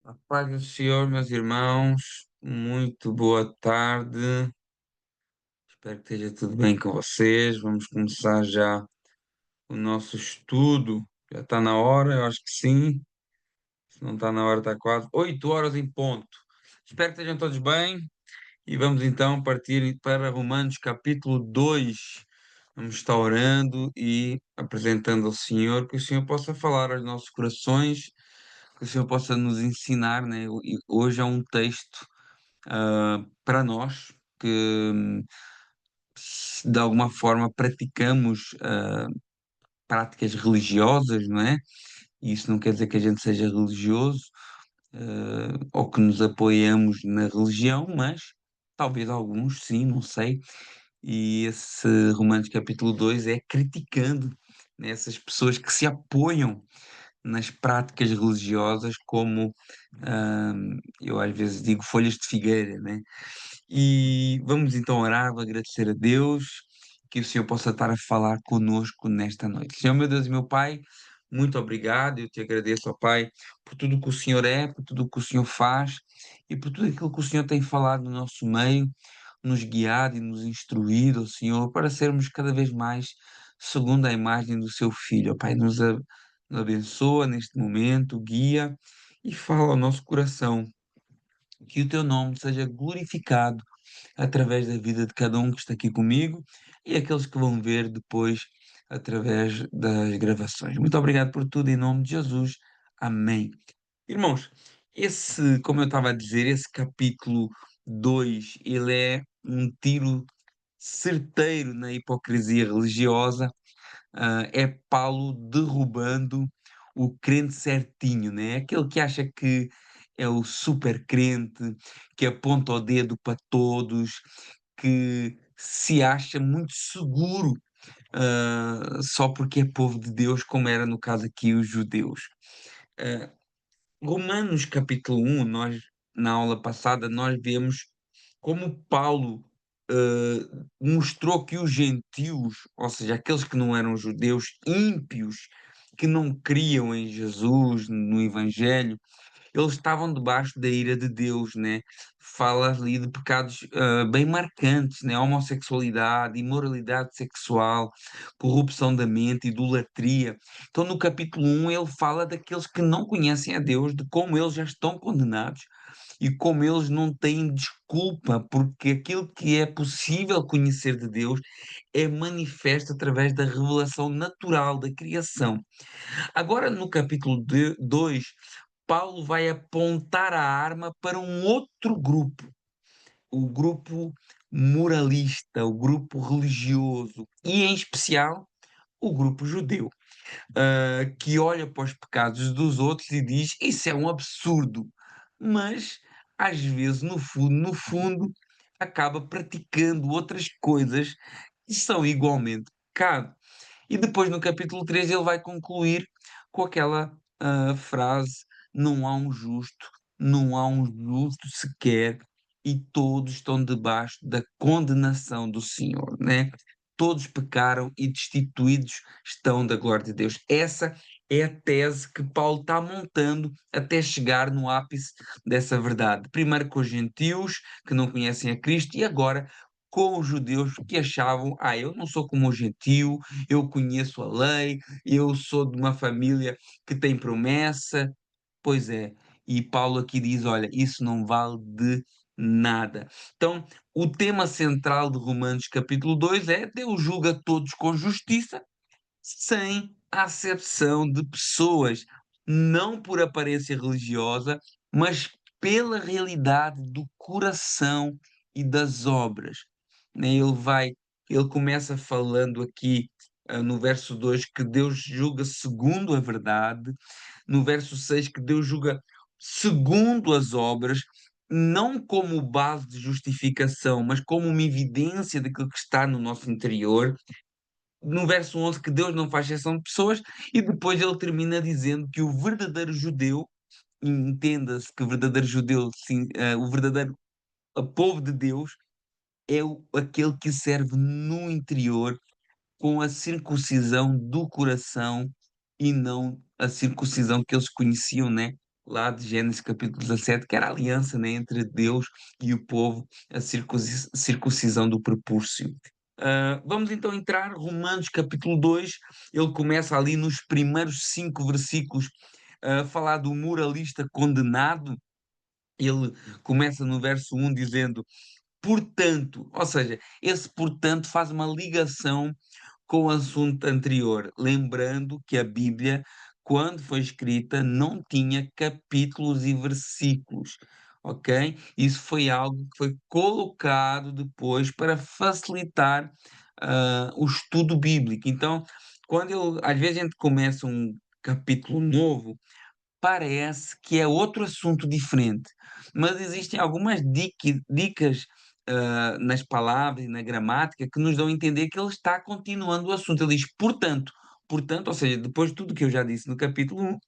A paz do Senhor, meus irmãos, muito boa tarde. Espero que esteja tudo bem com vocês. Vamos começar já o nosso estudo. Já está na hora, eu acho que sim. Se não está na hora, está quase. 8 horas em ponto. Espero que estejam todos bem e vamos então partir para Romanos capítulo 2. Vamos estar orando e apresentando ao Senhor, que o Senhor possa falar aos nossos corações, que o Senhor possa nos ensinar, né? E hoje é um texto para nós que de alguma forma praticamos práticas religiosas, não é? E isso não quer dizer que a gente seja religioso ou que nos apoiamos na religião, mas talvez alguns sim, não sei. E esse Romanos capítulo 2 é criticando, né, essas pessoas que se apoiam nas práticas religiosas como eu às vezes digo folhas de figueira, né? E vamos então orar, agradecer a Deus, que o Senhor possa estar a falar conosco nesta noite. Senhor, meu Deus e meu Pai, muito obrigado. Eu te agradeço, ó Pai, por tudo que o Senhor é, por tudo que o Senhor faz e por tudo aquilo que o Senhor tem falado no nosso meio, nos guiado e nos instruído, ó Senhor, para sermos cada vez mais segundo a imagem do Seu Filho. Ó Pai, nos abençoa neste momento, guia e fala ao nosso coração. Que o teu nome seja glorificado através da vida de cada um que está aqui comigo e aqueles que vão ver depois através das gravações. Muito obrigado por tudo, em nome de Jesus. Amém. Irmãos, como eu estava a dizer, esse capítulo 2 ele é um tiro certeiro na hipocrisia religiosa. É Paulo derrubando o crente certinho, né? Aquele que acha que é o super crente, que aponta o dedo para todos, que se acha muito seguro, só porque é povo de Deus, como era no caso aqui os judeus. Ah, Romanos capítulo 1, nós, na aula passada, nós vemos como Paulo mostrou que os gentios, ou seja, aqueles que não eram judeus, ímpios, que não criam em Jesus, no Evangelho, eles estavam debaixo da ira de Deus, né? Fala ali de pecados bem marcantes, né? Homossexualidade, imoralidade sexual, corrupção da mente, idolatria. Então, no capítulo 1, ele fala daqueles que não conhecem a Deus, de como eles já estão condenados e como eles não têm desculpa, porque aquilo que é possível conhecer de Deus é manifesto através da revelação natural da criação. Agora, no capítulo 2, Paulo vai apontar a arma para um outro grupo, o grupo moralista, o grupo religioso e, em especial, o grupo judeu, que olha para os pecados dos outros e diz: Isso é um absurdo, mas às vezes, no fundo, acaba praticando outras coisas que são igualmente pecado. E depois, no capítulo 3 ele vai concluir com aquela frase: Não há um justo, não há um justo sequer, e todos estão debaixo da condenação do Senhor, né? Todos pecaram e destituídos estão da glória de Deus. Essa é a tese que Paulo está montando até chegar no ápice dessa verdade. Primeiro com os gentios que não conhecem a Cristo e agora com os judeus que achavam: eu não sou como o gentio, eu conheço a lei, eu sou de uma família que tem promessa. Pois é, e Paulo aqui diz: olha, isso não vale de nada. Então, o tema central de Romanos capítulo 2 é: Deus julga todos com justiça, sem acepção de pessoas, não por aparência religiosa, mas pela realidade do coração e das obras. Né? Ele começa falando aqui no verso 2 que Deus julga segundo a verdade, no verso 6 que Deus julga segundo as obras, não como base de justificação, mas como uma evidência daquilo que está no nosso interior, no verso 11 que Deus não faz exceção de pessoas, e depois ele termina dizendo que o verdadeiro judeu, entenda-se que o verdadeiro judeu, sim, o verdadeiro povo de Deus, é aquele que serve no interior com a circuncisão do coração e não a circuncisão que eles conheciam, né? lá de Gênesis capítulo 17, que era a aliança, né, entre Deus e o povo, a circuncisão do prepúcio. Vamos então entrar, Romanos capítulo 2, ele começa ali nos primeiros 5 versículos a falar do moralista condenado. Ele começa no verso 1 dizendo, portanto, ou seja, esse portanto faz uma ligação com o assunto anterior, lembrando que a Bíblia, quando foi escrita, não tinha capítulos e versículos, ok? Isso foi algo que foi colocado depois para facilitar o estudo bíblico. Então, às vezes a gente começa um capítulo novo, parece que é outro assunto diferente, mas existem algumas dicas nas palavras e na gramática que nos dão a entender que ele está continuando o assunto. Ele diz, portanto, ou seja, depois de tudo que eu já disse no capítulo 1,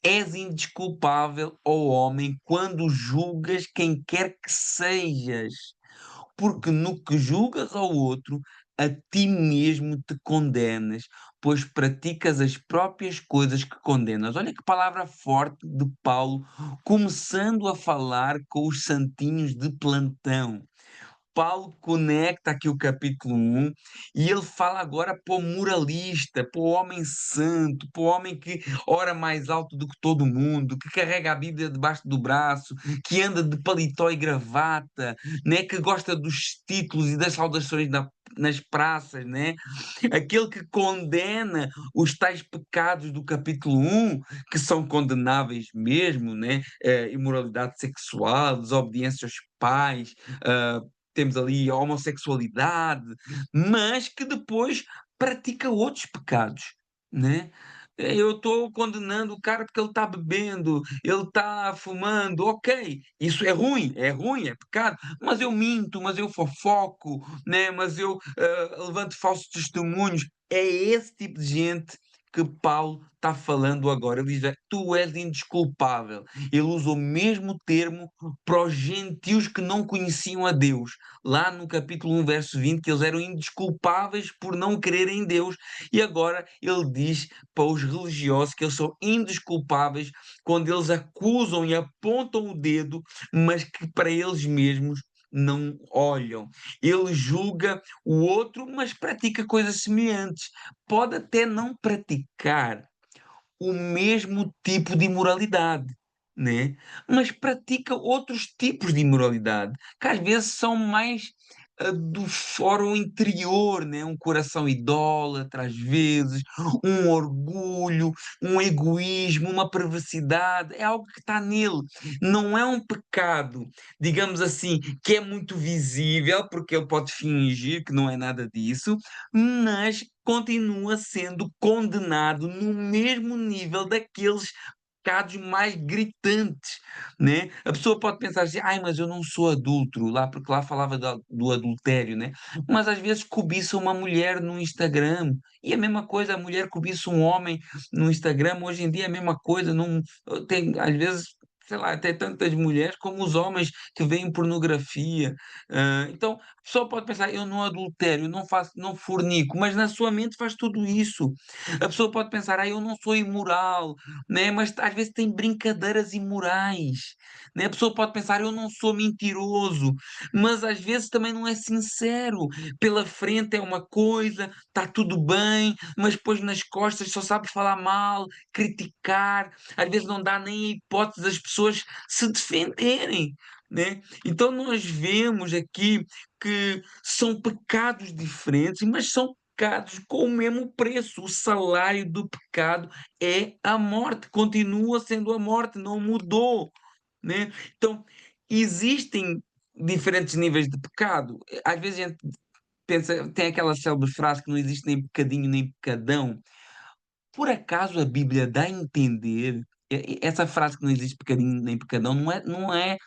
és indesculpável, ó homem, quando julgas quem quer que sejas, porque no que julgas ao outro, a ti mesmo te condenas, pois praticas as próprias coisas que condenas. Olha que palavra forte de Paulo, começando a falar com os santinhos de plantão. Paulo conecta aqui o capítulo 1 e ele fala agora para o moralista, para o homem santo, para o homem que ora mais alto do que todo mundo, que carrega a Bíblia debaixo do braço, que anda de paletó e gravata, né? Que gosta dos títulos e das saudações nas praças, né? Aquele que condena os tais pecados do capítulo 1, que são condenáveis mesmo, né? Imoralidade sexual, desobediência aos pais, temos ali a homossexualidade, mas que depois pratica outros pecados, né? Eu estou condenando o cara porque ele está bebendo, ele está fumando, ok, isso é ruim, é pecado, mas eu minto, mas eu fofoco, né? Mas eu levanto falsos testemunhos. É esse tipo de gente que Paulo está falando agora. Ele diz, tu és indesculpável. Ele usa o mesmo termo para os gentios que não conheciam a Deus. Lá no capítulo 1, verso 20, que eles eram indesculpáveis por não crerem em Deus. E agora ele diz para os religiosos que eles são indesculpáveis quando eles acusam e apontam o dedo, mas que para eles mesmos não olham. Ele julga o outro, mas pratica coisas semelhantes. Pode até não praticar o mesmo tipo de imoralidade, né? Mas pratica outros tipos de imoralidade, que às vezes são mais do fórum interior, né? Um coração idólatra, às vezes, um orgulho, um egoísmo, uma perversidade, é algo que está nele. Não é um pecado, digamos assim, que é muito visível, porque ele pode fingir que não é nada disso, mas continua sendo condenado no mesmo nível daqueles pecados mais gritantes, né? A pessoa pode pensar assim, ai, mas eu não sou adúltero, lá porque lá falava do adultério, né? Mas às vezes cobiça uma mulher no Instagram, e a mesma coisa, a mulher cobiça um homem no Instagram, hoje em dia é a mesma coisa, não, tem, às vezes, sei lá, até tantas mulheres como os homens que veem pornografia. Então, a pessoa pode pensar, eu não adultério, não faço, não fornico, mas na sua mente faz tudo isso. A pessoa pode pensar, eu não sou imoral, né? Mas às vezes tem brincadeiras imorais, né? A pessoa pode pensar, eu não sou mentiroso, mas às vezes também não é sincero. Pela frente é uma coisa, está tudo bem, mas depois nas costas só sabe falar mal, criticar, às vezes não dá nem a hipótese das pessoas se defenderem, né? Então nós vemos aqui que são pecados diferentes, mas são pecados com o mesmo preço. O salário do pecado é a morte, continua sendo a morte, não mudou, né? Então, existem diferentes níveis de pecado. Às vezes a gente pensa, tem aquela célebre frase que não existe nem pecadinho nem pecadão. Por acaso a Bíblia dá a entender, essa frase que não existe pecadinho nem pecadão não é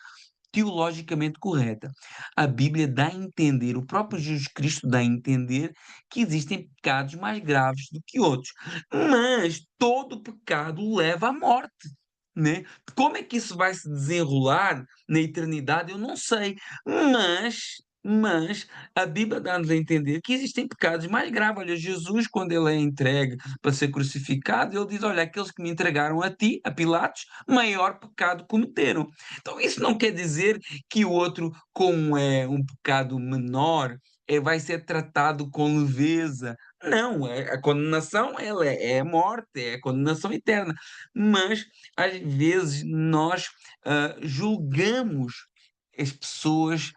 teologicamente correta. A Bíblia dá a entender, o próprio Jesus Cristo dá a entender que existem pecados mais graves do que outros. Mas todo pecado leva à morte, né? Como é que isso vai se desenrolar na eternidade? Eu não sei. Mas Mas a Bíblia dá-nos a entender que existem pecados mais graves. Olha, Jesus, quando ele é entregue para ser crucificado, ele diz: Olha, aqueles que me entregaram a ti, a Pilatos, maior pecado cometeram. Então, isso não quer dizer que o outro, como é um pecado menor, vai ser tratado com leveza. Não, a condenação ela é a morte, é a condenação eterna. Mas, às vezes, nós julgamos as pessoas.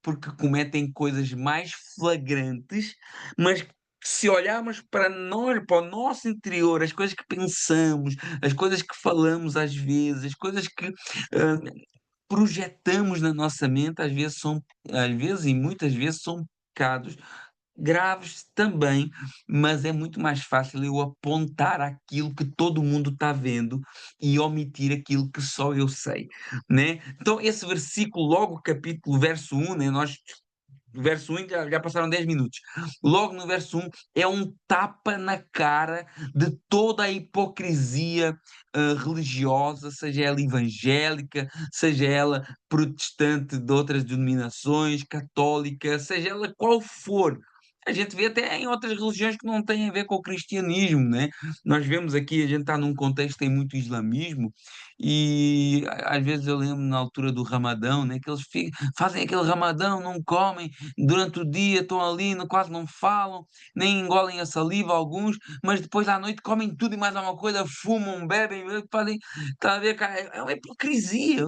Porque cometem coisas mais flagrantes, mas se olharmos para nós, para o nosso interior, as coisas que pensamos, as coisas que falamos às vezes, as coisas que projetamos na nossa mente, às vezes e muitas vezes são pecados graves também, mas é muito mais fácil eu apontar aquilo que todo mundo está vendo e omitir aquilo que só eu sei, né? Então esse versículo, logo capítulo, verso 1, né? Nós no verso 1 já passaram 10 minutos. Logo no verso 1 é um tapa na cara de toda a hipocrisia religiosa, seja ela evangélica, seja ela protestante de outras denominações, católica, seja ela qual for. A gente vê até em outras religiões que não têm a ver com o cristianismo, né? Nós vemos aqui, a gente está num contexto que tem muito islamismo, e às vezes eu lembro na altura do Ramadão, né, que eles fazem aquele Ramadão, não comem, durante o dia estão ali, quase não falam, nem engolem a saliva alguns, mas depois à noite comem tudo e mais alguma coisa, fumam, bebem, fazem, está a ver, cara, é uma hipocrisia.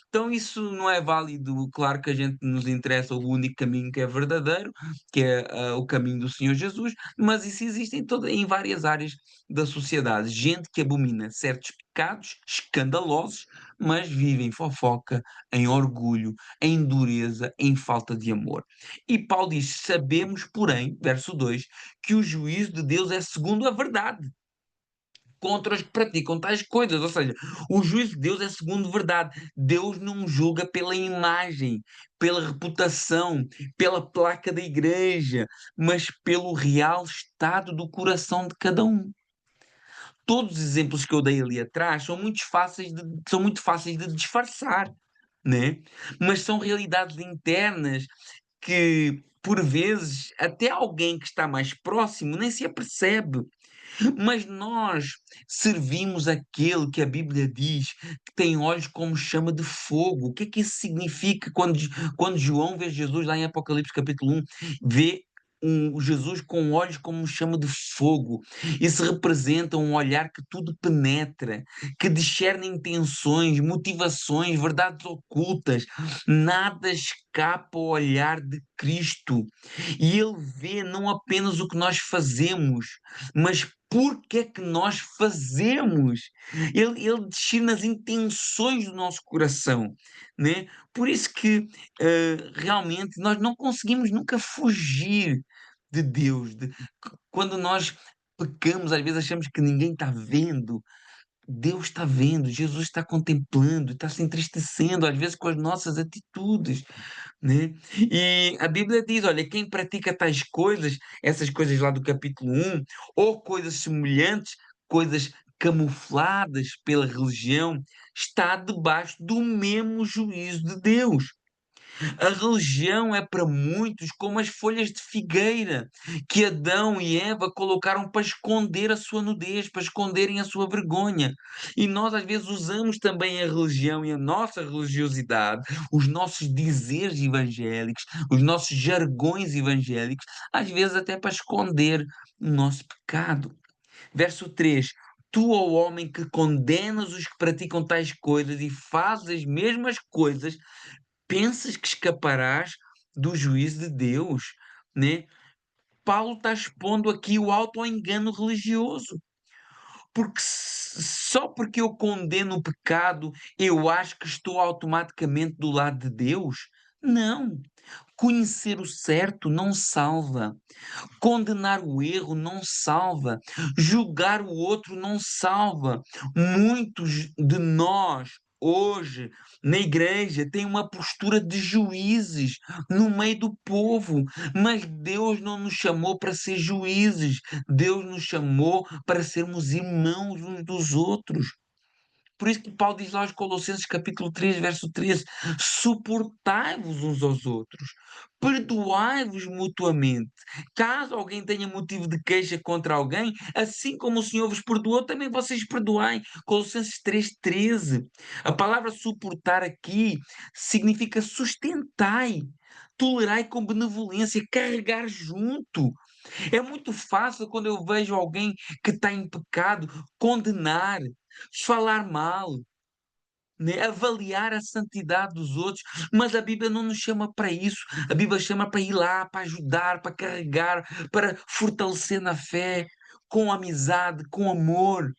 Então isso não é válido, claro que a gente nos interessa o único caminho que é verdadeiro, que é o caminho do Senhor Jesus, mas isso existe em várias áreas da sociedade. Gente que abomina certos pecados escandalosos, mas vive em fofoca, em orgulho, em dureza, em falta de amor. E Paulo diz: Sabemos, porém, verso 2, que o juízo de Deus é segundo a verdade contra os que praticam tais coisas. Ou seja, o juízo de Deus é segundo verdade. Deus não julga pela imagem, pela reputação, pela placa da igreja, mas pelo real estado do coração de cada um. Todos os exemplos que eu dei ali atrás são muito fáceis de disfarçar, né? Mas são realidades internas que, por vezes, até alguém que está mais próximo nem se apercebe. Mas nós servimos aquele que a Bíblia diz que tem olhos como chama de fogo. O que é que isso significa quando João vê Jesus lá em Apocalipse capítulo 1, vê Jesus com olhos como chama de fogo? Isso representa um olhar que tudo penetra, que discerne intenções, motivações, verdades ocultas. Nada escapa ao olhar de Cristo. E ele vê não apenas o que nós fazemos, mas por que é que nós fazemos? Ele discerne as intenções do nosso coração, né? Por isso que realmente nós não conseguimos nunca fugir de Deus. Quando nós pecamos, às vezes achamos que ninguém está vendo. Deus está vendo, Jesus está contemplando, está se entristecendo, às vezes com as nossas atitudes, né? E a Bíblia diz: olha, quem pratica tais coisas, essas coisas lá do capítulo 1, ou coisas semelhantes, coisas camufladas pela religião, está debaixo do mesmo juízo de Deus. A religião é para muitos como as folhas de figueira que Adão e Eva colocaram para esconder a sua nudez, para esconderem a sua vergonha. E nós às vezes usamos também a religião e a nossa religiosidade, os nossos dizeres evangélicos, os nossos jargões evangélicos, às vezes até para esconder o nosso pecado. Verso 3: Tu, ó homem, que condenas os que praticam tais coisas e fazes as mesmas coisas, pensas que escaparás do juízo de Deus, né? Paulo está expondo aqui o auto-engano religioso, porque só porque eu condeno o pecado, eu acho que estou automaticamente do lado de Deus? Não. Conhecer o certo não salva. Condenar o erro não salva. Julgar o outro não salva. Muitos de nós, hoje, na igreja, têm uma postura de juízes no meio do povo, mas Deus não nos chamou para ser juízes. Deus nos chamou para sermos irmãos uns dos outros. Por isso que Paulo diz lá aos Colossenses capítulo 3, verso 13: suportai-vos uns aos outros, perdoai-vos mutuamente. Caso alguém tenha motivo de queixa contra alguém, assim como o Senhor vos perdoou, também vocês perdoai. Colossenses 3,13. A palavra suportar aqui significa sustentai, tolerai com benevolência, carregar junto. É muito fácil quando eu vejo alguém que está em pecado condenar, falar mal, né? Avaliar a santidade dos outros, mas a Bíblia não nos chama para isso. A Bíblia chama para ir lá, para ajudar, para carregar, para fortalecer na fé, com amizade, com amor.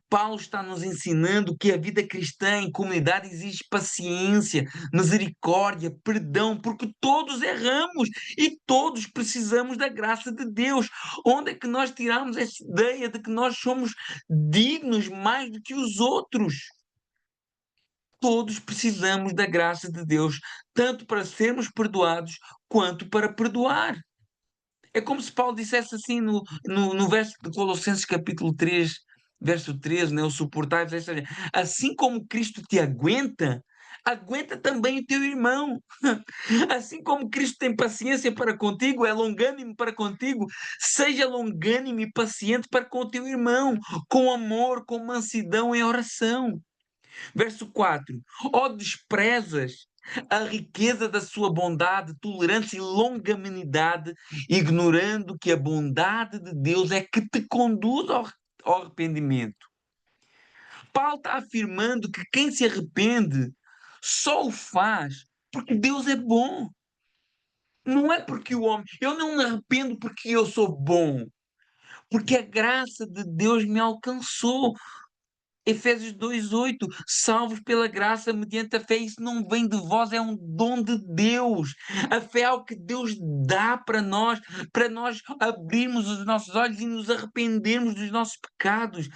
Paulo está nos ensinando que a vida cristã em comunidade exige paciência, misericórdia, perdão, porque todos erramos e todos precisamos da graça de Deus. Onde é que nós tiramos essa ideia de que nós somos dignos mais do que os outros? Todos precisamos da graça de Deus, tanto para sermos perdoados quanto para perdoar. É como se Paulo dissesse assim no verso de Colossenses capítulo 3, verso 13, né? O suportar, ou seja, assim como Cristo te aguenta, aguenta também o teu irmão. Assim como Cristo tem paciência para contigo, é longânime para contigo, seja longânime e paciente para com o teu irmão, com amor, com mansidão em oração. Verso 4: ó, desprezas a riqueza da sua bondade, tolerância e longanimidade, ignorando que a bondade de Deus é que te conduz ao arrependimento. Paulo está afirmando que quem se arrepende só o faz porque Deus é bom. Não é porque o homem. Eu não me arrependo porque eu sou bom, porque a graça de Deus me alcançou. Efésios 2:8, salvos pela graça mediante a fé, isso não vem de vós, é um dom de Deus. A fé é algo que Deus dá para nós abrirmos os nossos olhos e nos arrependermos dos nossos pecados.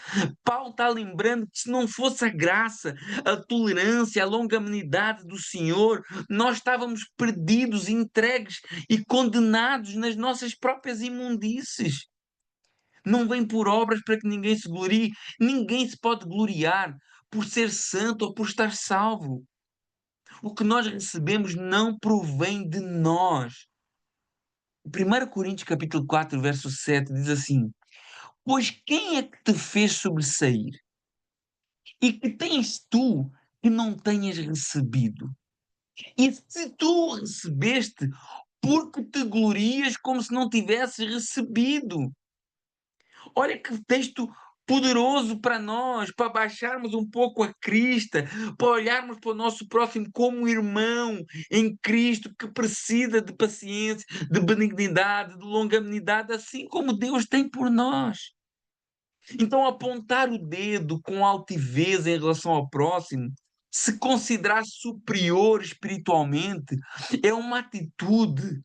Paulo está lembrando que se não fosse a graça, a tolerância, a longanimidade do Senhor, nós estávamos perdidos, entregues e condenados nas nossas próprias imundícies. Não vem por obras para que ninguém se glorie. Ninguém se pode gloriar por ser santo ou por estar salvo. O que nós recebemos não provém de nós. 1 Coríntios capítulo 4, verso 7 diz assim: pois quem é que te fez sobressair? E que tens tu que não tenhas recebido? E se tu recebeste, porque te glorias como se não tivesses recebido? Olha que texto poderoso para nós, para baixarmos um pouco a crista, para olharmos para o nosso próximo como irmão em Cristo que precisa de paciência, de benignidade, de longanimidade, assim como Deus tem por nós. Então, apontar o dedo com altivez em relação ao próximo, se considerar superior espiritualmente, é uma atitude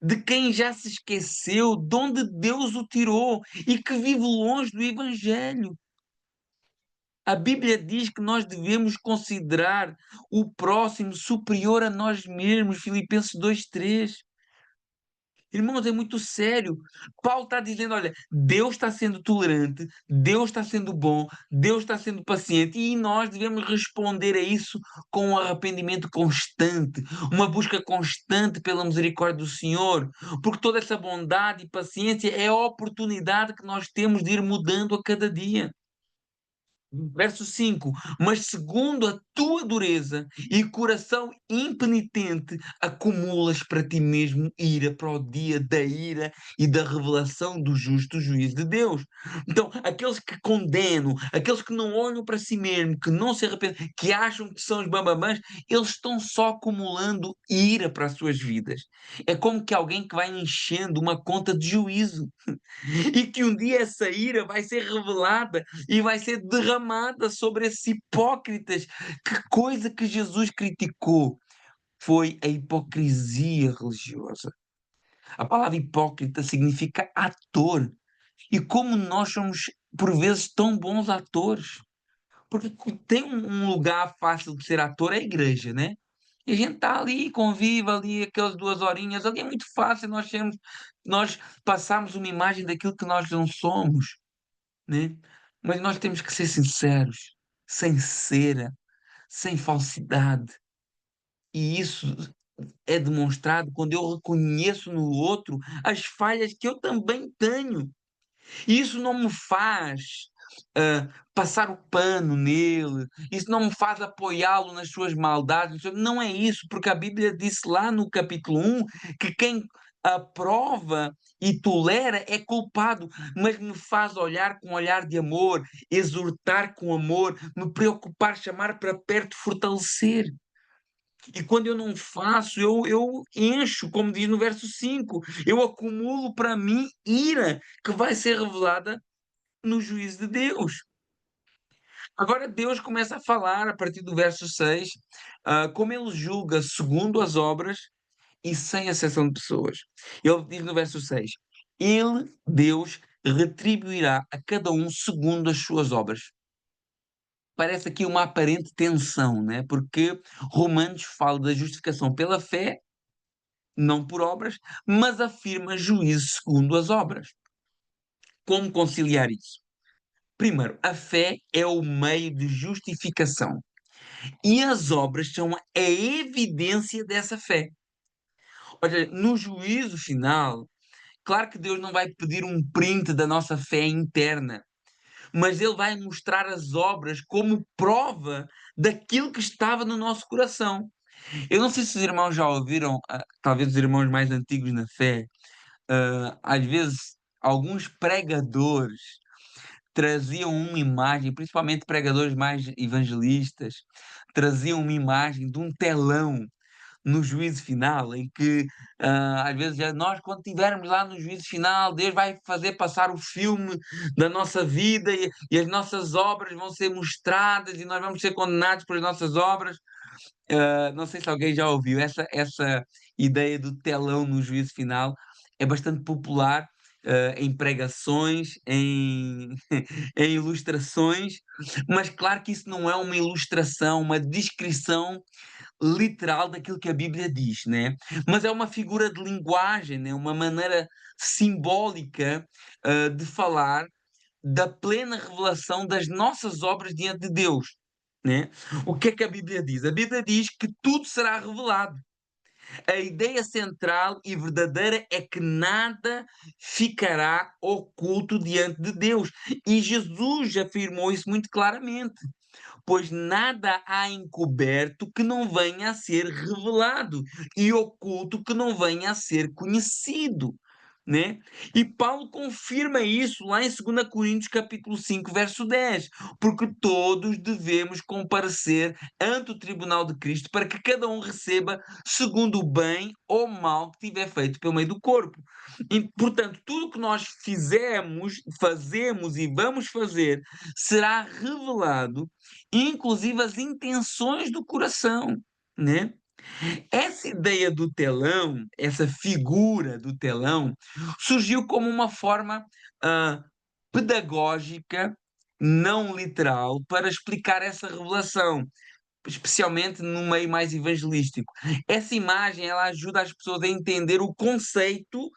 de quem já se esqueceu de onde Deus o tirou e que vive longe do Evangelho. A Bíblia diz que nós devemos considerar o próximo superior a nós mesmos, Filipenses 2:3. Irmãos, é muito sério. Paulo está dizendo: olha, Deus está sendo tolerante, Deus está sendo bom, Deus está sendo paciente, e nós devemos responder a isso com um arrependimento constante, uma busca constante pela misericórdia do Senhor, porque toda essa bondade e paciência é a oportunidade que nós temos de ir mudando a cada dia. Verso 5: mas segundo a tua dureza e coração impenitente, acumulas para ti mesmo ira para o dia da ira e da revelação do justo juízo de Deus. Então, aqueles que condenam, aqueles que não olham para si mesmo, que não se arrependem, que acham que são os bambamãs, eles estão só acumulando ira para as suas vidas. É como que alguém que vai enchendo uma conta de juízo e que um dia essa ira vai ser revelada e vai ser derramada sobre esses hipócritas. Que coisa que Jesus criticou foi a hipocrisia religiosa. A palavra hipócrita significa ator. E como nós somos, por vezes, tão bons atores. Porque tem um lugar fácil de ser ator, é a igreja, né? E a gente está ali, convive ali, aquelas 2 horinhas, ali é muito fácil nós passarmos uma imagem daquilo que nós não somos, né? Mas nós temos que ser sinceros. sem cera, sem falsidade. E isso é demonstrado quando eu reconheço no outro as falhas que eu também tenho. E isso não me faz passar o pano nele, isso não me faz apoiá-lo nas suas maldades. Não é isso, porque a Bíblia disse lá no capítulo 1 que quem aprova e tolera é culpado, mas me faz olhar com um olhar de amor, exortar com amor, me preocupar, chamar para perto, fortalecer. E quando eu não faço, eu encho, como diz no verso 5, eu acumulo para mim ira que vai ser revelada no juízo de Deus. Agora Deus começa a falar a partir do verso 6, como ele julga segundo as obras e sem exceção de pessoas. Ele diz no verso 6: Ele, Deus, retribuirá a cada um segundo as suas obras. Parece aqui uma aparente tensão, né? Porque Romanos fala da justificação pela fé, não por obras, mas afirma juízo segundo as obras. Como conciliar isso? Primeiro, a fé é o meio de justificação e as obras são a evidência dessa fé. Ou seja, no juízo final, claro que Deus não vai pedir um print da nossa fé interna, mas Ele vai mostrar as obras como prova daquilo que estava no nosso coração. Eu não sei se os irmãos já ouviram, talvez os irmãos mais antigos na fé, às vezes alguns pregadores traziam uma imagem, principalmente pregadores mais evangelistas, traziam uma imagem de um telão no juízo final, em que às vezes nós, quando estivermos lá no juízo final, Deus vai fazer passar o filme da nossa vida e as nossas obras vão ser mostradas e nós vamos ser condenados pelas nossas obras. Não sei se alguém já ouviu essa ideia do telão no juízo final, é bastante popular. Em pregações, em ilustrações, mas claro que isso não é uma ilustração, uma descrição literal daquilo que a Bíblia diz, né? Mas é uma figura de linguagem, né? Uma maneira simbólica de falar da plena revelação das nossas obras diante de Deus, né? O que é que a Bíblia diz? A Bíblia diz que tudo será revelado. A ideia central e verdadeira é que nada ficará oculto diante de Deus. E Jesus afirmou isso muito claramente, pois nada há encoberto que não venha a ser revelado e oculto que não venha a ser conhecido, né? E Paulo confirma isso lá em 2 Coríntios capítulo 5, verso 10, porque todos devemos comparecer ante o tribunal de Cristo para que cada um receba segundo o bem ou mal que tiver feito pelo meio do corpo. E, portanto, tudo o que nós fizemos, fazemos e vamos fazer será revelado, inclusive as intenções do coração, né? Essa ideia do telão, essa figura do telão, surgiu como uma forma ah, pedagógica, não literal, para explicar essa revelação, especialmente no meio mais evangelístico. Essa imagem ela ajuda as pessoas a entender o conceito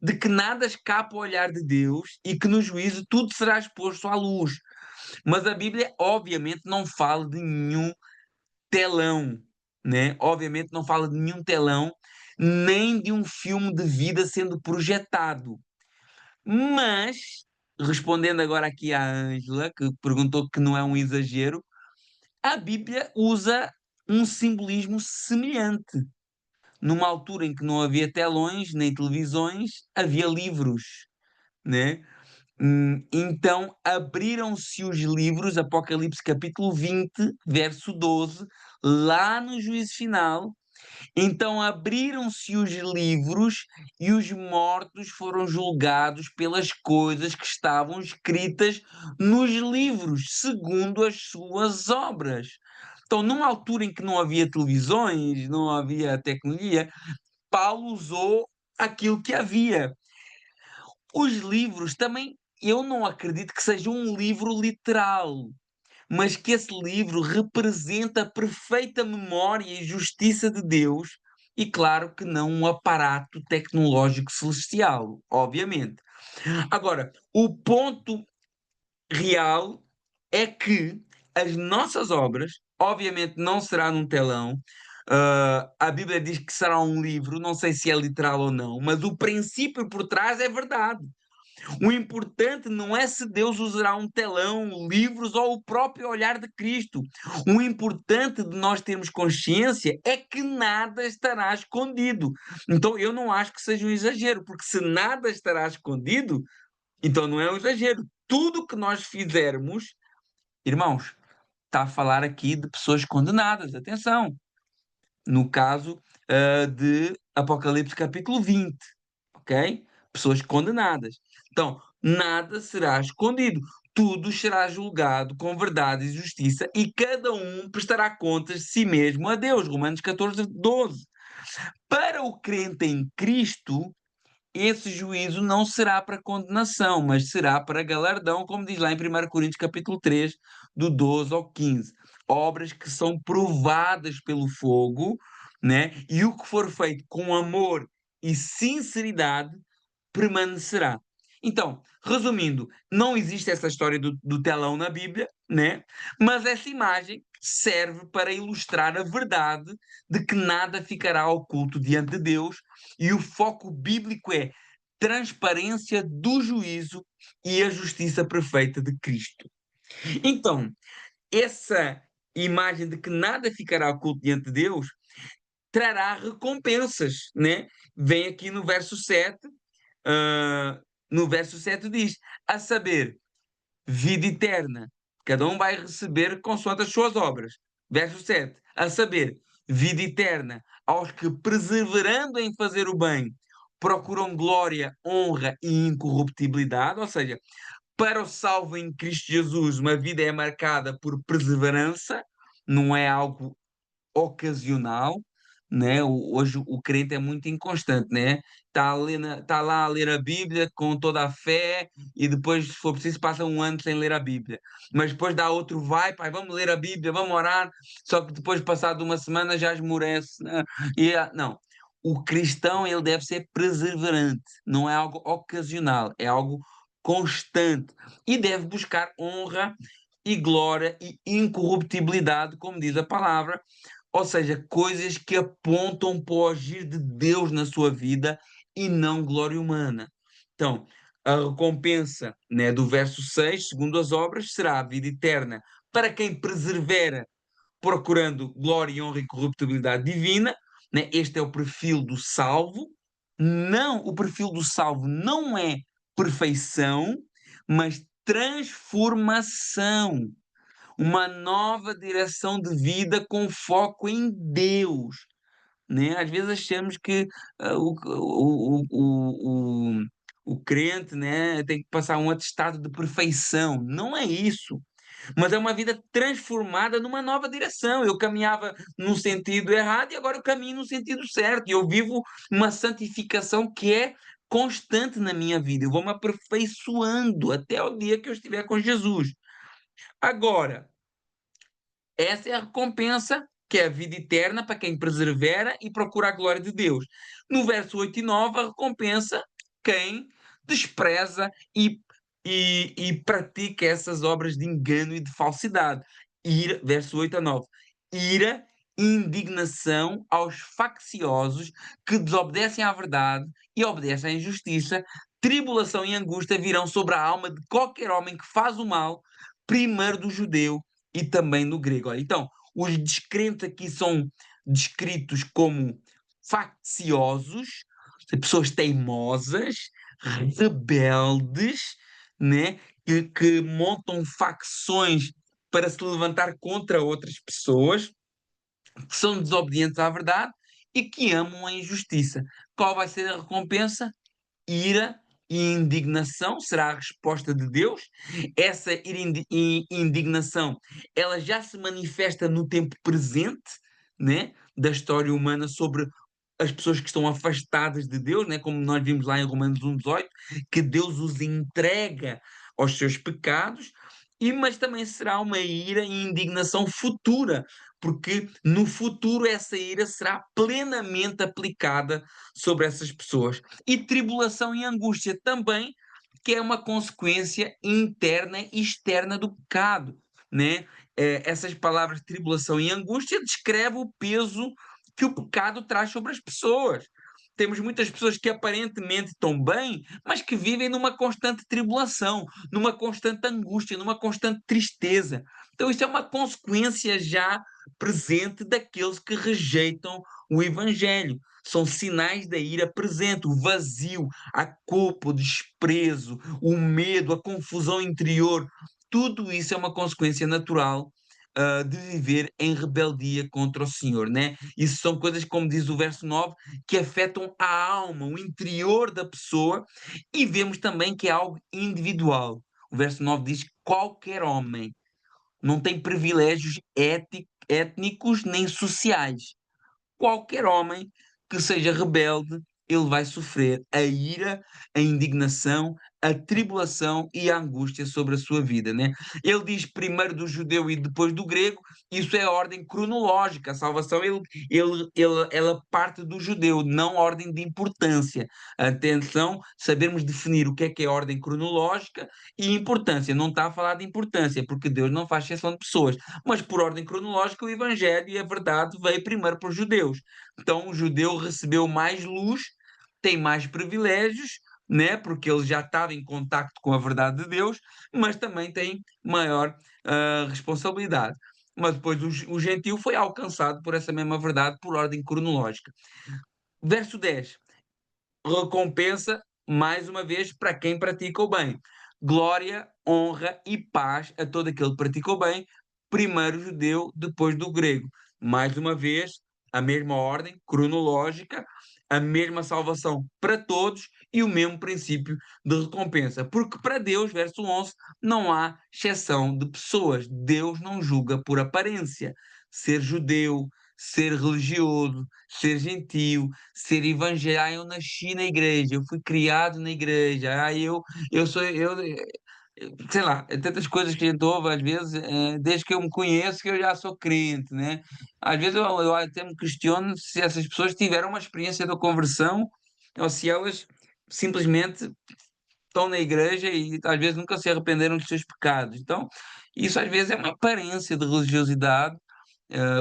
de que nada escapa ao olhar de Deus e que no juízo tudo será exposto à luz. Mas a Bíblia, obviamente, não fala de nenhum telão, né? Obviamente não fala de nenhum telão, nem de um filme de vida sendo projetado. Mas, respondendo agora aqui à Ângela, que perguntou que não é um exagero, a Bíblia usa um simbolismo semelhante. Numa altura em que não havia telões nem televisões, havia livros, né? Então abriram-se os livros, Apocalipse capítulo 20, verso 12, lá no juízo final. Então abriram-se os livros e os mortos foram julgados pelas coisas que estavam escritas nos livros, segundo as suas obras. Então, numa altura em que não havia televisões, não havia tecnologia, Paulo usou aquilo que havia. Os livros também, eu não acredito que seja um livro literal, mas que esse livro representa a perfeita memória e justiça de Deus, e claro que não um aparato tecnológico celestial, obviamente. Agora, o ponto real é que as nossas obras, obviamente não será num telão. A Bíblia diz que será um livro, não sei se é literal ou não, mas o princípio por trás é verdade. O importante não é se Deus usará um telão, livros ou o próprio olhar de Cristo. O importante de nós termos consciência é que nada estará escondido. Então eu não acho que seja um exagero, porque se nada estará escondido, então não é um exagero. Tudo que nós fizermos, irmãos, está a falar aqui de pessoas condenadas, atenção. No caso, de Apocalipse capítulo 20, ok? Pessoas condenadas. Então, nada será escondido. Tudo será julgado com verdade e justiça e cada um prestará contas de si mesmo a Deus. Romanos 14, 12. Para o crente em Cristo, esse juízo não será para condenação, mas será para galardão, como diz lá em 1 Coríntios capítulo 3, do 12 ao 15. Obras que são provadas pelo fogo, né? E o que for feito com amor e sinceridade permanecerá. Então, resumindo, não existe essa história do telão na Bíblia, né? Mas essa imagem serve para ilustrar a verdade de que nada ficará oculto diante de Deus e o foco bíblico é transparência do juízo e a justiça perfeita de Cristo. Então, essa imagem de que nada ficará oculto diante de Deus trará recompensas, né? Vem aqui no verso 7, no verso 7 diz, a saber, vida eterna. Cada um vai receber consoante as suas obras. Verso 7, a saber, vida eterna aos que, perseverando em fazer o bem, procuram glória, honra e incorruptibilidade, ou seja, para o salvo em Cristo Jesus, uma vida é marcada por perseverança, não é algo ocasional, né? Hoje o crente é muito inconstante, né? Tá lá a ler a Bíblia com toda a fé e depois, se for preciso, passa um ano sem ler a Bíblia. Mas depois dá outro, vai, pai, vamos ler a Bíblia, vamos orar, só que depois, passado uma semana, já esmorece, né? Não. O cristão, ele deve ser perseverante, não é algo ocasional, é algo constante e deve buscar honra e glória e incorruptibilidade, como diz a palavra, ou seja, coisas que apontam para o agir de Deus na sua vida e não glória humana. Então, a recompensa, né, do verso 6, segundo as obras, será a vida eterna para quem persevera procurando glória e honra e corruptibilidade divina, né? Este é o perfil do salvo. Não, o perfil do salvo não é perfeição, mas transformação, uma nova direção de vida com foco em Deus, né? Às vezes achamos que o crente, né, tem que passar um atestado de perfeição. Não é isso. Mas é uma vida transformada numa nova direção. Eu caminhava num sentido errado e agora eu caminho no sentido certo. E eu vivo uma santificação que é constante na minha vida. Eu vou me aperfeiçoando até o dia que eu estiver com Jesus. Agora, essa é a recompensa, que é a vida eterna para quem persevera e procura a glória de Deus. No verso 8 e 9, a recompensa, quem despreza e pratica essas obras de engano e de falsidade. Ira, verso 8 a 9. Ira, indignação aos facciosos que desobedecem à verdade e obedecem à injustiça. Tribulação e angústia virão sobre a alma de qualquer homem que faz o mal, primeiro do judeu e também no grego. Olha, então, os descrentes aqui são descritos como facciosos, pessoas teimosas, rebeldes, né? Que montam facções para se levantar contra outras pessoas, que são desobedientes à verdade e que amam a injustiça. Qual vai ser a recompensa? Ira e indignação será a resposta de Deus. Essa ira e indignação, ela já se manifesta no tempo presente, né, da história humana sobre as pessoas que estão afastadas de Deus, né, como nós vimos lá em Romanos 1:18, que Deus os entrega aos seus pecados, mas também será uma ira e indignação futura, porque no futuro essa ira será plenamente aplicada sobre essas pessoas. E tribulação e angústia também, que é uma consequência interna e externa do pecado. né? Essas palavras tribulação e angústia descreve o peso que o pecado traz sobre as pessoas. Temos muitas pessoas que aparentemente estão bem, mas que vivem numa constante tribulação, numa constante angústia, numa constante tristeza. Então, isso é uma consequência já presente daqueles que rejeitam o Evangelho. São sinais da ira presente, o vazio, a culpa, o desprezo, o medo, a confusão interior. Tudo isso é uma consequência natural de viver em rebeldia contra o Senhor, né? Isso são coisas, como diz o verso 9, que afetam a alma, o interior da pessoa, e vemos também que é algo individual. O verso 9 diz: qualquer homem não tem privilégios étnicos nem sociais. Qualquer homem que seja rebelde, ele vai sofrer a ira, a indignação, a tribulação e a angústia sobre a sua vida, né? Ele diz primeiro do judeu e depois do grego, isso é a ordem cronológica, a salvação ela parte do judeu, não ordem de importância. Atenção, sabermos definir o que é ordem cronológica e importância. Não está a falar de importância, porque Deus não faz exceção de pessoas, mas por ordem cronológica, o Evangelho e a verdade veio primeiro para os judeus. Então, o judeu recebeu mais luz, tem mais privilégios, né? Porque ele já estava em contacto com a verdade de Deus, mas também tem maior responsabilidade. Mas depois o gentio foi alcançado por essa mesma verdade por ordem cronológica. Verso 10: recompensa, mais uma vez, para quem pratica o bem. Glória, honra e paz a todo aquele que pratica o bem, primeiro judeu, depois do grego. Mais uma vez, a mesma ordem cronológica, a mesma salvação para todos e o mesmo princípio de recompensa. Porque para Deus, verso 11, não há exceção de pessoas. Deus não julga por aparência. Ser judeu, ser religioso, ser gentio, ser evangélico. Eu nasci na igreja, eu fui criado na igreja. Sei lá, é tantas coisas que a gente ouve às vezes, desde que eu me conheço que eu já sou crente, né? Às vezes eu até me questiono se essas pessoas tiveram uma experiência da conversão ou se elas simplesmente estão na igreja e às vezes nunca se arrependeram dos seus pecados. Então, isso às vezes é uma aparência de religiosidade.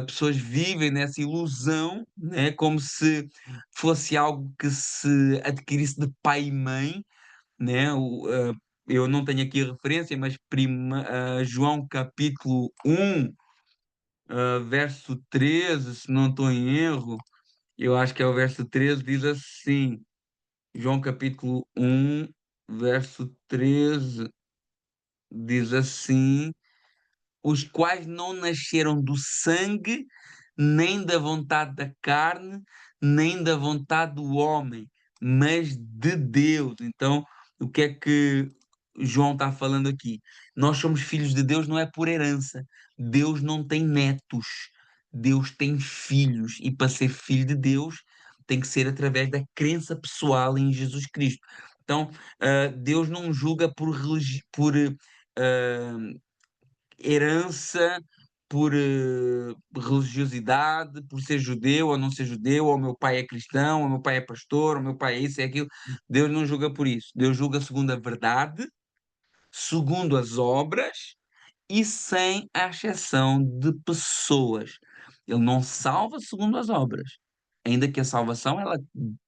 Pessoas vivem nessa ilusão, né, como se fosse algo que se adquirisse de pai e mãe, né? Eu não tenho aqui a referência, mas João capítulo 1, verso 13, se não estou em erro, eu acho que é o verso 13, diz assim, João capítulo 1, verso 13, diz assim: os quais não nasceram do sangue, nem da vontade da carne, nem da vontade do homem, mas de Deus. Então, o que é que João está falando aqui? Nós somos filhos de Deus, não é por herança. Deus não tem netos, Deus tem filhos, e para ser filho de Deus tem que ser através da crença pessoal em Jesus Cristo. Então, Deus não julga ah, herança, por religiosidade, por ser judeu ou não ser judeu, ou meu pai é cristão, ou meu pai é pastor, ou meu pai é isso, é aquilo. Deus não julga por isso. Deus julga segundo a verdade, segundo as obras e sem a exceção de pessoas. Ele não salva segundo as obras, ainda que a salvação ela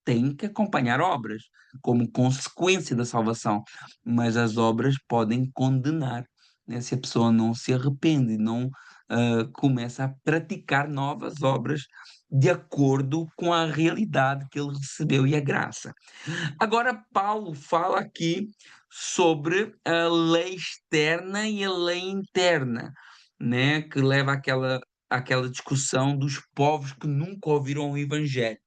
tem que acompanhar obras como consequência da salvação, mas as obras podem condenar, né, se a pessoa não se arrepende, não começa a praticar novas obras de acordo com a realidade que ele recebeu e a graça. Agora, Paulo fala aqui sobre a lei externa e a lei interna, né? Que leva àquela discussão dos povos que nunca ouviram o Evangelho.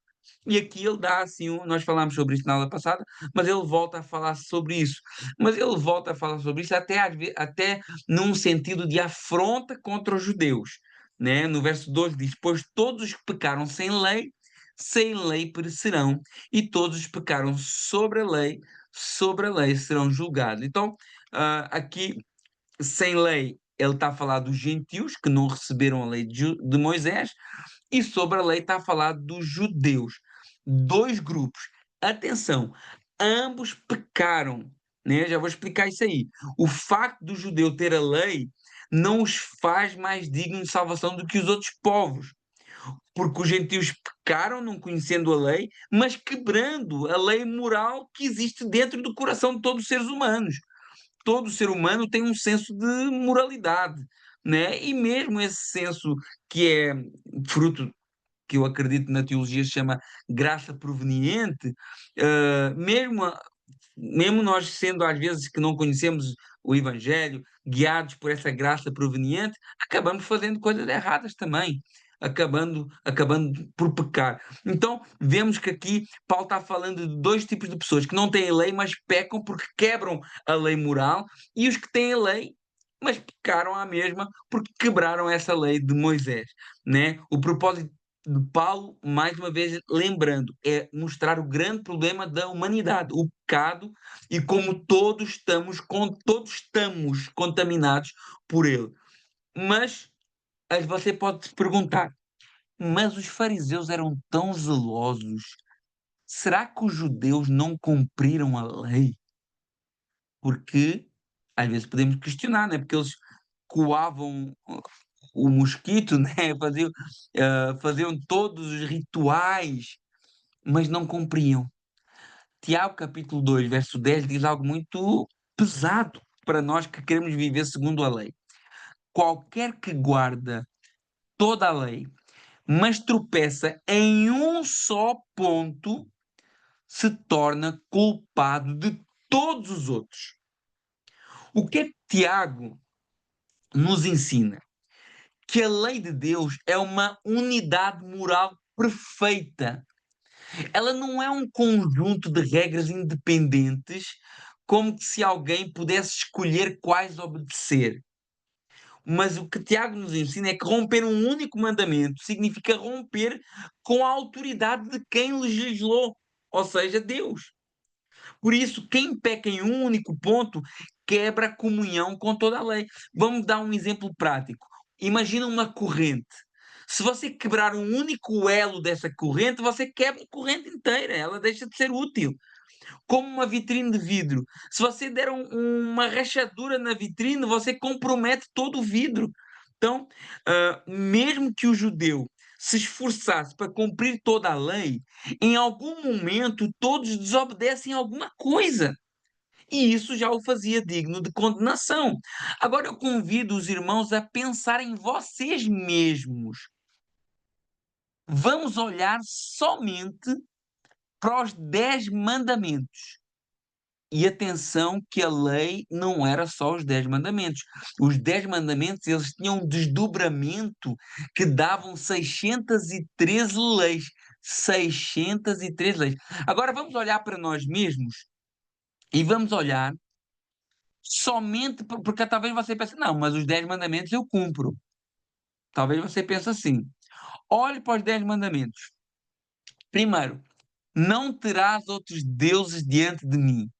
E aqui ele dá assim, nós falámos sobre isso na aula passada, mas ele volta a falar sobre isso. Mas ele volta a falar sobre isso até num sentido de afronta contra os judeus, né? No verso 12 diz: pois todos os que pecaram sem lei perecerão, e todos os que pecaram sobre a lei serão julgados. Então, aqui, sem lei, ele está a falar dos gentios que não receberam a lei de Moisés, e sobre a lei está a falar dos judeus. Dois grupos. Atenção, ambos pecaram, né? Já vou explicar isso aí. O facto do judeu ter a lei não os faz mais dignos de salvação do que os outros povos, porque os gentios pecaram não conhecendo a lei, mas quebrando a lei moral que existe dentro do coração de todos os seres humanos. Todo ser humano tem um senso de moralidade, né? E mesmo esse senso que é fruto, que eu acredito na teologia se chama graça proveniente, mesmo, mesmo nós sendo às vezes que não conhecemos o Evangelho, guiados por essa graça proveniente, acabamos fazendo coisas erradas também. Acabando por pecar. Então, vemos que aqui Paulo está falando de dois tipos de pessoas que não têm lei, mas pecam porque quebram a lei moral, e os que têm a lei, mas pecaram à mesma porque quebraram essa lei de Moisés, né? O propósito de Paulo, mais uma vez lembrando, é mostrar o grande problema da humanidade, o pecado, e como todos estamos contaminados por ele. Mas você pode se perguntar, mas os fariseus eram tão zelosos, será que os judeus não cumpriram a lei? Porque às vezes podemos questionar, né? Porque eles coavam o mosquito, né? Faziam todos os rituais, mas não cumpriam. Tiago, capítulo 2 verso 10 diz algo muito pesado para nós que queremos viver segundo a lei. Qualquer que guarda toda a lei, mas tropeça em um só ponto, se torna culpado de todos os outros. O que é que Tiago nos ensina? Que a lei de Deus é uma unidade moral perfeita. Ela não é um conjunto de regras independentes, como se alguém pudesse escolher quais obedecer. Mas o que Tiago nos ensina é que romper um único mandamento significa romper com a autoridade de quem legislou, ou seja, Deus. Por isso, quem peca em um único ponto quebra a comunhão com toda a lei. Vamos dar um exemplo prático. Imagina uma corrente. Se você quebrar um único elo dessa corrente, você quebra a corrente inteira, ela deixa de ser útil. Como uma vitrine de vidro. Se você der uma rachadura na vitrine, você compromete todo o vidro. Então, mesmo que o judeu se esforçasse para cumprir toda a lei, em algum momento todos desobedecem alguma coisa. E isso já o fazia digno de condenação. Agora eu convido os irmãos a pensar em vocês mesmos. Vamos olhar somente para os 10 mandamentos. E atenção que a lei não era só os 10 mandamentos. Os 10 mandamentos, eles tinham um desdobramento que davam 613 leis. 613 leis. Agora vamos olhar para nós mesmos e vamos olhar somente porque talvez você pense, não, mas os 10 mandamentos eu cumpro. Talvez você pense assim. Olhe para os 10 mandamentos. Primeiro, não terás outros deuses diante de mim.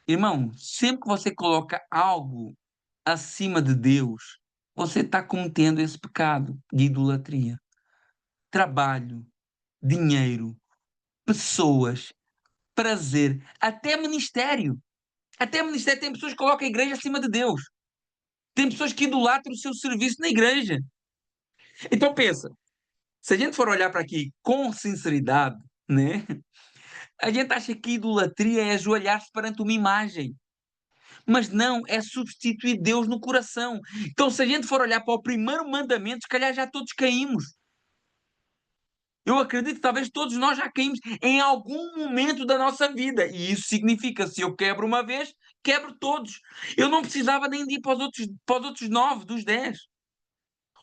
Irmão, sempre que você coloca algo acima de Deus, você está cometendo esse pecado de idolatria. Trabalho, dinheiro, pessoas, prazer, até ministério. Até ministério tem pessoas que colocam a igreja acima de Deus. Tem pessoas que idolatram o seu serviço na igreja. Então pensa, se a gente for olhar para aqui com sinceridade, né? A gente acha que idolatria é ajoelhar-se perante uma imagem. Mas não, é substituir Deus no coração. Então, se a gente for olhar para o primeiro mandamento, se calhar já todos caímos. Eu acredito que talvez todos nós já caímos em algum momento da nossa vida. E isso significa, se eu quebro uma vez, quebro todos. Eu não precisava nem de ir para os outros 9 dos 10.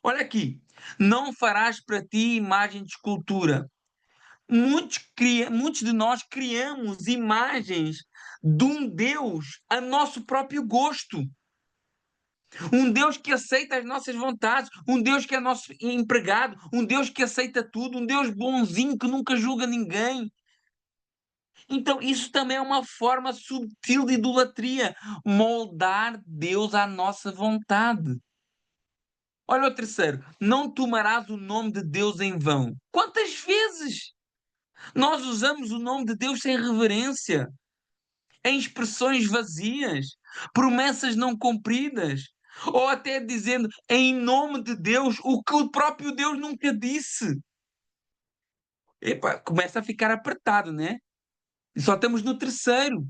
Olha aqui. Não farás para ti imagem de escultura. Muitos de nós criamos imagens de um Deus a nosso próprio gosto. Um Deus que aceita as nossas vontades, um Deus que é nosso empregado, um Deus que aceita tudo, um Deus bonzinho que nunca julga ninguém. Então, isso também é uma forma subtil de idolatria, moldar Deus à nossa vontade. Olha o terceiro, não tomarás o nome de Deus em vão. Quantas vezes nós usamos o nome de Deus sem reverência, em expressões vazias, promessas não cumpridas? Ou até dizendo em nome de Deus o que o próprio Deus nunca disse. Epá, começa a ficar apertado, né? E só estamos no terceiro.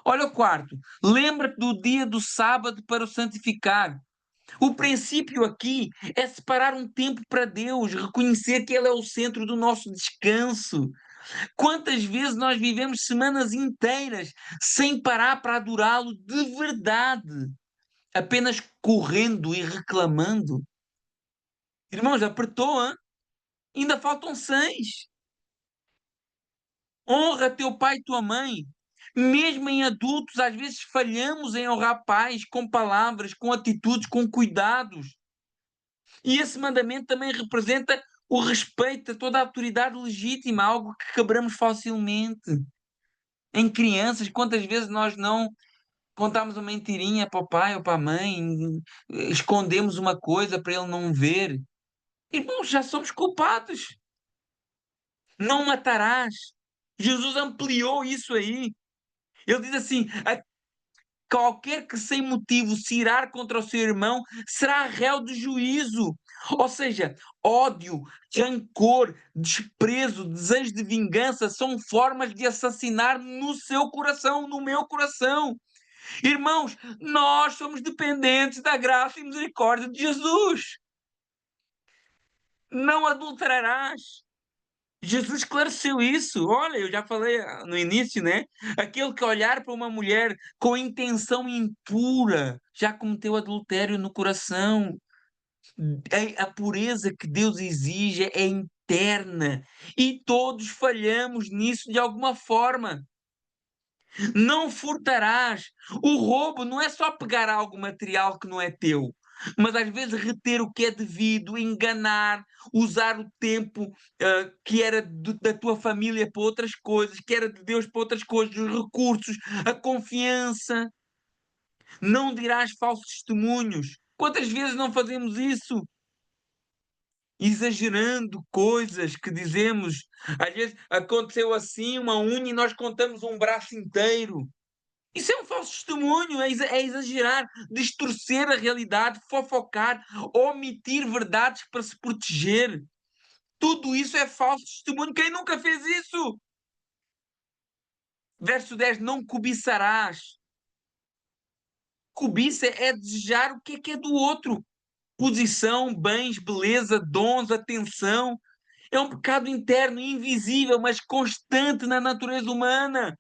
Olha o quarto. Lembra-te do dia do sábado para o santificar. O princípio aqui é separar um tempo para Deus, reconhecer que Ele é o centro do nosso descanso. Quantas vezes nós vivemos semanas inteiras sem parar para adorá-lo de verdade, apenas correndo e reclamando? Irmãos, apertou, hein? Ainda faltam seis. Honra teu pai e tua mãe. Mesmo em adultos, às vezes falhamos em honrar pais com palavras, com atitudes, com cuidados. E esse mandamento também representa o respeito a toda a autoridade legítima, algo que quebramos facilmente. Em crianças, quantas vezes nós não contamos uma mentirinha para o pai ou para a mãe, escondemos uma coisa para ele não ver? Irmãos, já somos culpados. Não matarás. Jesus ampliou isso aí. Ele diz assim: qualquer que sem motivo se irar contra o seu irmão será réu de juízo. Ou seja, ódio, rancor, desprezo, desejo de vingança são formas de assassinar no seu coração, no meu coração. Irmãos, nós somos dependentes da graça e misericórdia de Jesus. Não adulterarás. Jesus esclareceu isso. Olha, eu já falei no início, né? Aquele que olhar para uma mulher com intenção impura já cometeu adultério no coração. A pureza que Deus exige é interna e todos falhamos nisso de alguma forma. Não furtarás. O roubo não é só pegar algo material que não é teu, mas às vezes reter o que é devido, enganar, usar o tempo que era da tua família para outras coisas, que era de Deus para outras coisas, os recursos, a confiança. Não dirás falsos testemunhos. Quantas vezes não fazemos isso? Exagerando coisas que dizemos. Às vezes aconteceu assim uma unha e nós contamos um braço inteiro. Isso é um falso testemunho, é exagerar, distorcer a realidade, fofocar, omitir verdades para se proteger. Tudo isso é falso testemunho. Quem nunca fez isso? Verso 10: não cobiçarás. Cobiça é desejar o que é do outro. Posição, bens, beleza, dons, atenção. É um pecado interno, invisível, mas constante na natureza humana.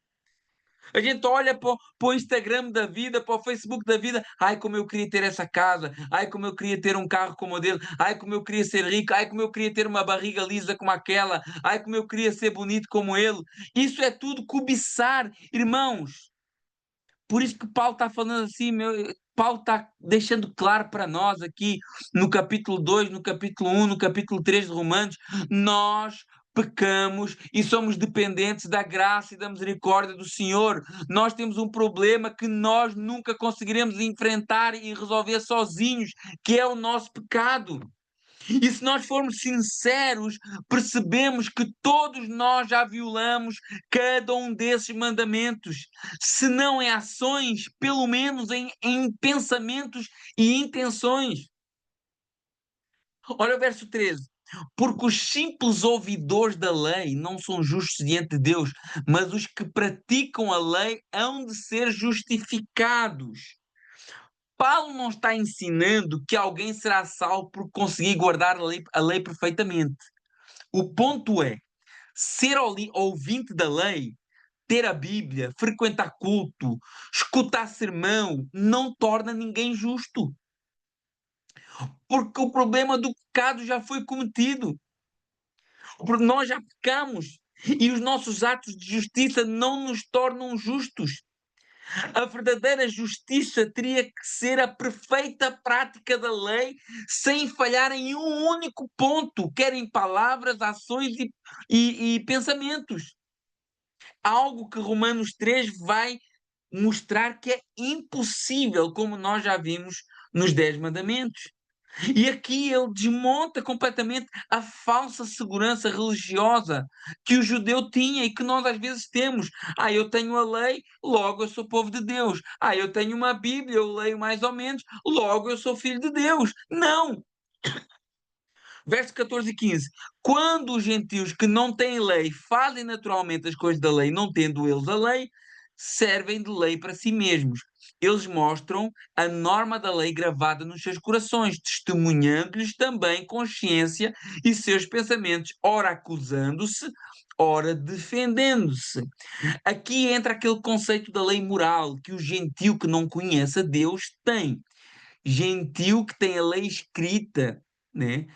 A gente olha para o Instagram da vida, para o Facebook da vida. Ai, como eu queria ter essa casa. Ai, como eu queria ter um carro como o dele. Ai, como eu queria ser rico. Ai, como eu queria ter uma barriga lisa como aquela. Ai, como eu queria ser bonito como ele. Isso é tudo cobiçar, irmãos. Por isso que Paulo está falando assim, Paulo está deixando claro para nós aqui no capítulo 2, no capítulo 1, no capítulo 3 de Romanos, nós pecamos e somos dependentes da graça e da misericórdia do Senhor. Nós temos um problema que nós nunca conseguiremos enfrentar e resolver sozinhos, que é o nosso pecado. E se nós formos sinceros, percebemos que todos nós já violamos cada um desses mandamentos. Se não em ações, pelo menos em pensamentos e intenções. Olha o verso 13. Porque os simples ouvidores da lei não são justos diante de Deus, mas os que praticam a lei hão de ser justificados. Paulo não está ensinando que alguém será salvo por conseguir guardar a lei perfeitamente. O ponto é, ser ouvinte da lei, ter a Bíblia, frequentar culto, escutar sermão, não torna ninguém justo. Porque o problema do pecado já foi cometido. Porque nós já pecamos. E os nossos atos de justiça não nos tornam justos. A verdadeira justiça teria que ser a perfeita prática da lei, sem falhar em um único ponto, quer em palavras, ações e pensamentos. Algo que Romanos 3 vai mostrar que é impossível, como nós já vimos nos 10 mandamentos. E aqui ele desmonta completamente a falsa segurança religiosa que o judeu tinha e que nós às vezes temos. Ah, eu tenho a lei, logo eu sou povo de Deus. Ah, eu tenho uma Bíblia, eu leio mais ou menos, logo eu sou filho de Deus. Não! Verso 14 e 15. Quando os gentios que não têm lei fazem naturalmente as coisas da lei, não tendo eles a lei, servem de lei para si mesmos. Eles mostram a norma da lei gravada nos seus corações, testemunhando-lhes também consciência e seus pensamentos, ora acusando-se, ora defendendo-se. Aqui entra aquele conceito da lei moral que o gentio que não conhece a Deus tem. Gentio que tem a lei escrita, né?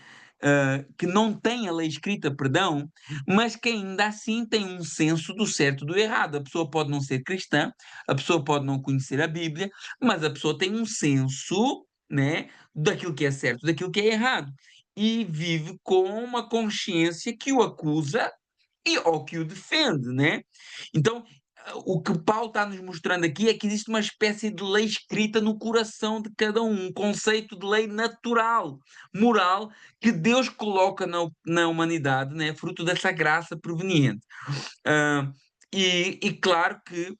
Que não tem a lei escrita, perdão, mas que ainda assim tem um senso do certo e do errado. A pessoa pode não ser cristã, a pessoa pode não conhecer a Bíblia, mas a pessoa tem um senso, né, daquilo que é certo, daquilo que é errado. E vive com uma consciência que o acusa e ou que o defende, né? Então, o que Paulo está nos mostrando aqui é que existe uma espécie de lei escrita no coração de cada um conceito de lei natural, moral, que Deus coloca na humanidade, né? Fruto dessa graça proveniente. Ah, e claro que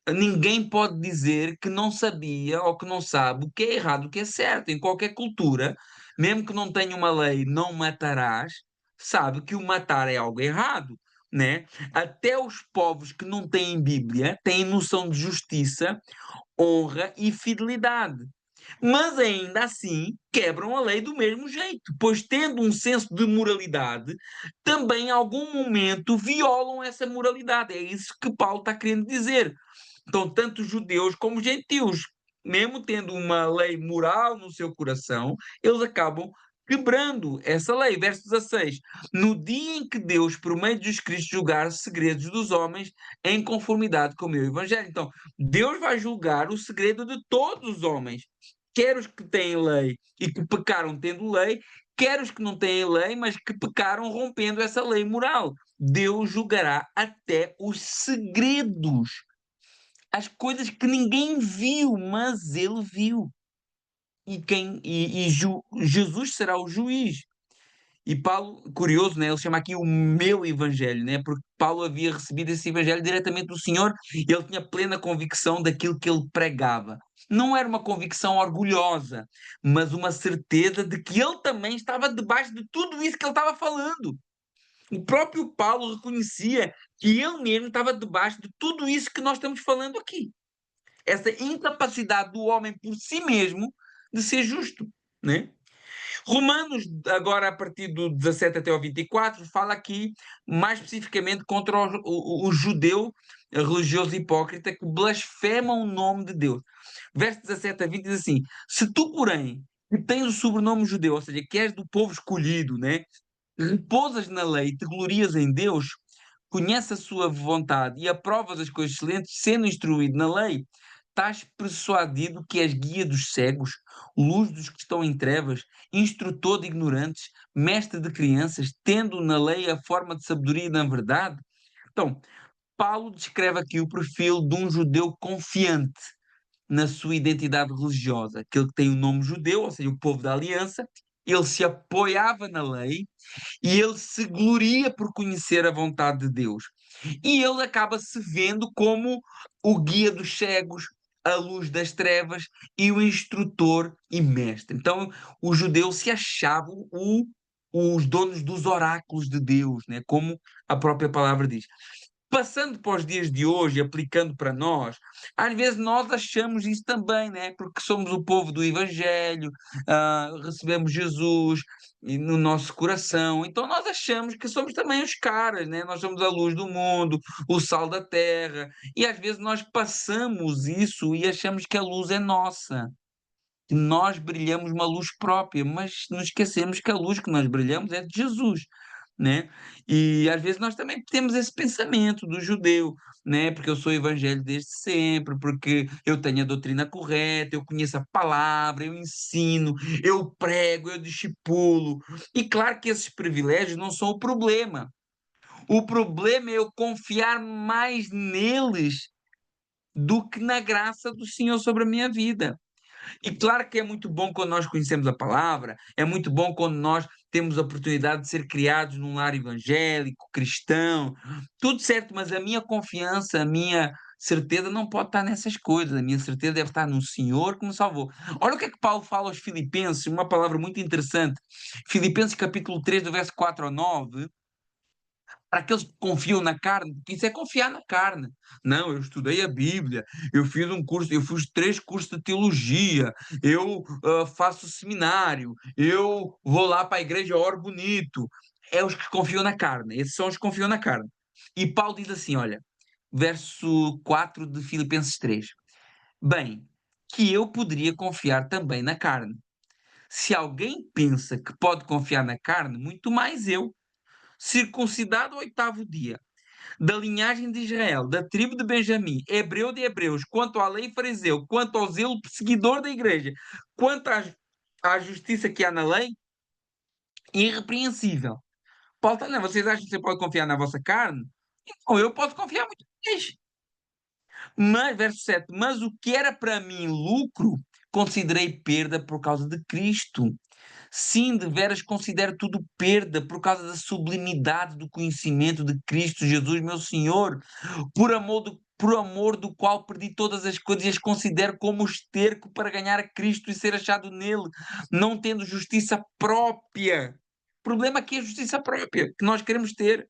ninguém pode dizer que não sabia ou que não sabe o que é errado, o que é certo. Em qualquer cultura, mesmo que não tenha uma lei, não matarás, sabe que o matar é algo errado, né? Até os povos que não têm Bíblia têm noção de justiça, honra e fidelidade. Mas ainda assim quebram a lei do mesmo jeito, pois tendo um senso de moralidade, também em algum momento violam essa moralidade. É isso que Paulo está querendo dizer. Então, tanto judeus como gentios, mesmo tendo uma lei moral no seu coração, eles acabam quebrando essa lei. Verso 16. No dia em que Deus, por meio de Jesus Cristo, julgar os segredos dos homens em conformidade com o meu evangelho. Então, Deus vai julgar o segredo de todos os homens, quer os que têm lei e que pecaram tendo lei, quer os que não têm lei, mas que pecaram rompendo essa lei moral. Deus julgará até os segredos, as coisas que ninguém viu, mas ele viu. Jesus será o juiz. E Paulo, curioso, né? Ele chama aqui o meu evangelho, né? Porque Paulo havia recebido esse evangelho diretamente do Senhor e ele tinha plena convicção daquilo que ele pregava. Não era uma convicção orgulhosa, mas uma certeza de que ele também estava debaixo de tudo isso que ele estava falando. O próprio Paulo reconhecia que ele mesmo estava debaixo de tudo isso que nós estamos falando aqui. Essa incapacidade do homem por si mesmo de ser justo, né? Romanos, agora a partir do 17 até o 24, fala aqui mais especificamente contra o judeu religioso hipócrita que blasfema o nome de Deus. Verso 17 a 20 diz assim: Se tu, porém, que tens o sobrenome judeu, ou seja, que és do povo escolhido, né, repousas na lei e te glorias em Deus, conhece a sua vontade e aprovas as coisas excelentes, sendo instruído na lei, estás persuadido que és guia dos cegos, luz dos que estão em trevas, instrutor de ignorantes, mestre de crianças, tendo na lei a forma de sabedoria e na verdade? Então, Paulo descreve aqui o perfil de um judeu confiante na sua identidade religiosa, aquele que tem o nome judeu, ou seja, o povo da aliança, ele se apoiava na lei e ele se gloria por conhecer a vontade de Deus. E ele acaba se vendo como o guia dos cegos, a luz das trevas e o instrutor e mestre. Então, os judeus se achavam os donos dos oráculos de Deus, né? Como a própria palavra diz. Passando para os dias de hoje, aplicando para nós, às vezes nós achamos isso também, né? Porque somos o povo do Evangelho, recebemos Jesus no nosso coração, então nós achamos que somos também os caras, né? Nós somos a luz do mundo, o sal da terra, e às vezes nós passamos isso e achamos que a luz é nossa, que nós brilhamos uma luz própria, mas nos esquecemos que a luz que nós brilhamos é de Jesus, né? E às vezes nós também temos esse pensamento do judeu, né? Porque eu sou evangélico desde sempre, porque eu tenho a doutrina correta, eu conheço a palavra, eu ensino, eu prego, eu discipulo. E claro que esses privilégios não são o problema. O problema é eu confiar mais neles do que na graça do Senhor sobre a minha vida. E claro que é muito bom quando nós conhecemos a palavra, é muito bom quando nós temos a oportunidade de ser criados num lar evangélico, cristão, tudo certo, mas a minha confiança, a minha certeza não pode estar nessas coisas, a minha certeza deve estar no Senhor que me salvou. Olha o que é que Paulo fala aos Filipenses, uma palavra muito interessante. Filipenses capítulo 3, do verso 4 ao 9, para aqueles que confiam na carne, porque isso é confiar na carne. Não, eu estudei a Bíblia, eu fiz um curso, eu fiz 3 cursos de teologia, eu faço seminário, eu vou lá para a igreja, oro bonito. É os que confiam na carne, esses são os que confiam na carne. E Paulo diz assim: olha, verso 4 de Filipenses 3: bem, que eu poderia confiar também na carne. Se alguém pensa que pode confiar na carne, muito mais eu, circuncidado ao 8º dia, da linhagem de Israel, da tribo de Benjamim, hebreu de hebreus, quanto à lei fariseu, quanto ao zelo perseguidor da igreja, quanto à justiça que há na lei, irrepreensível. Paulo está, não, vocês acham que você pode confiar na vossa carne? Então eu posso confiar muito mais. Mas, verso 7, mas o que era para mim lucro, considerei perda por causa de Cristo. Sim, de veras considero tudo perda por causa da sublimidade do conhecimento de Cristo Jesus, meu Senhor, por amor do qual perdi todas as coisas e as considero como esterco para ganhar a Cristo e ser achado nele, não tendo justiça própria. O problema aqui é a justiça própria que nós queremos ter,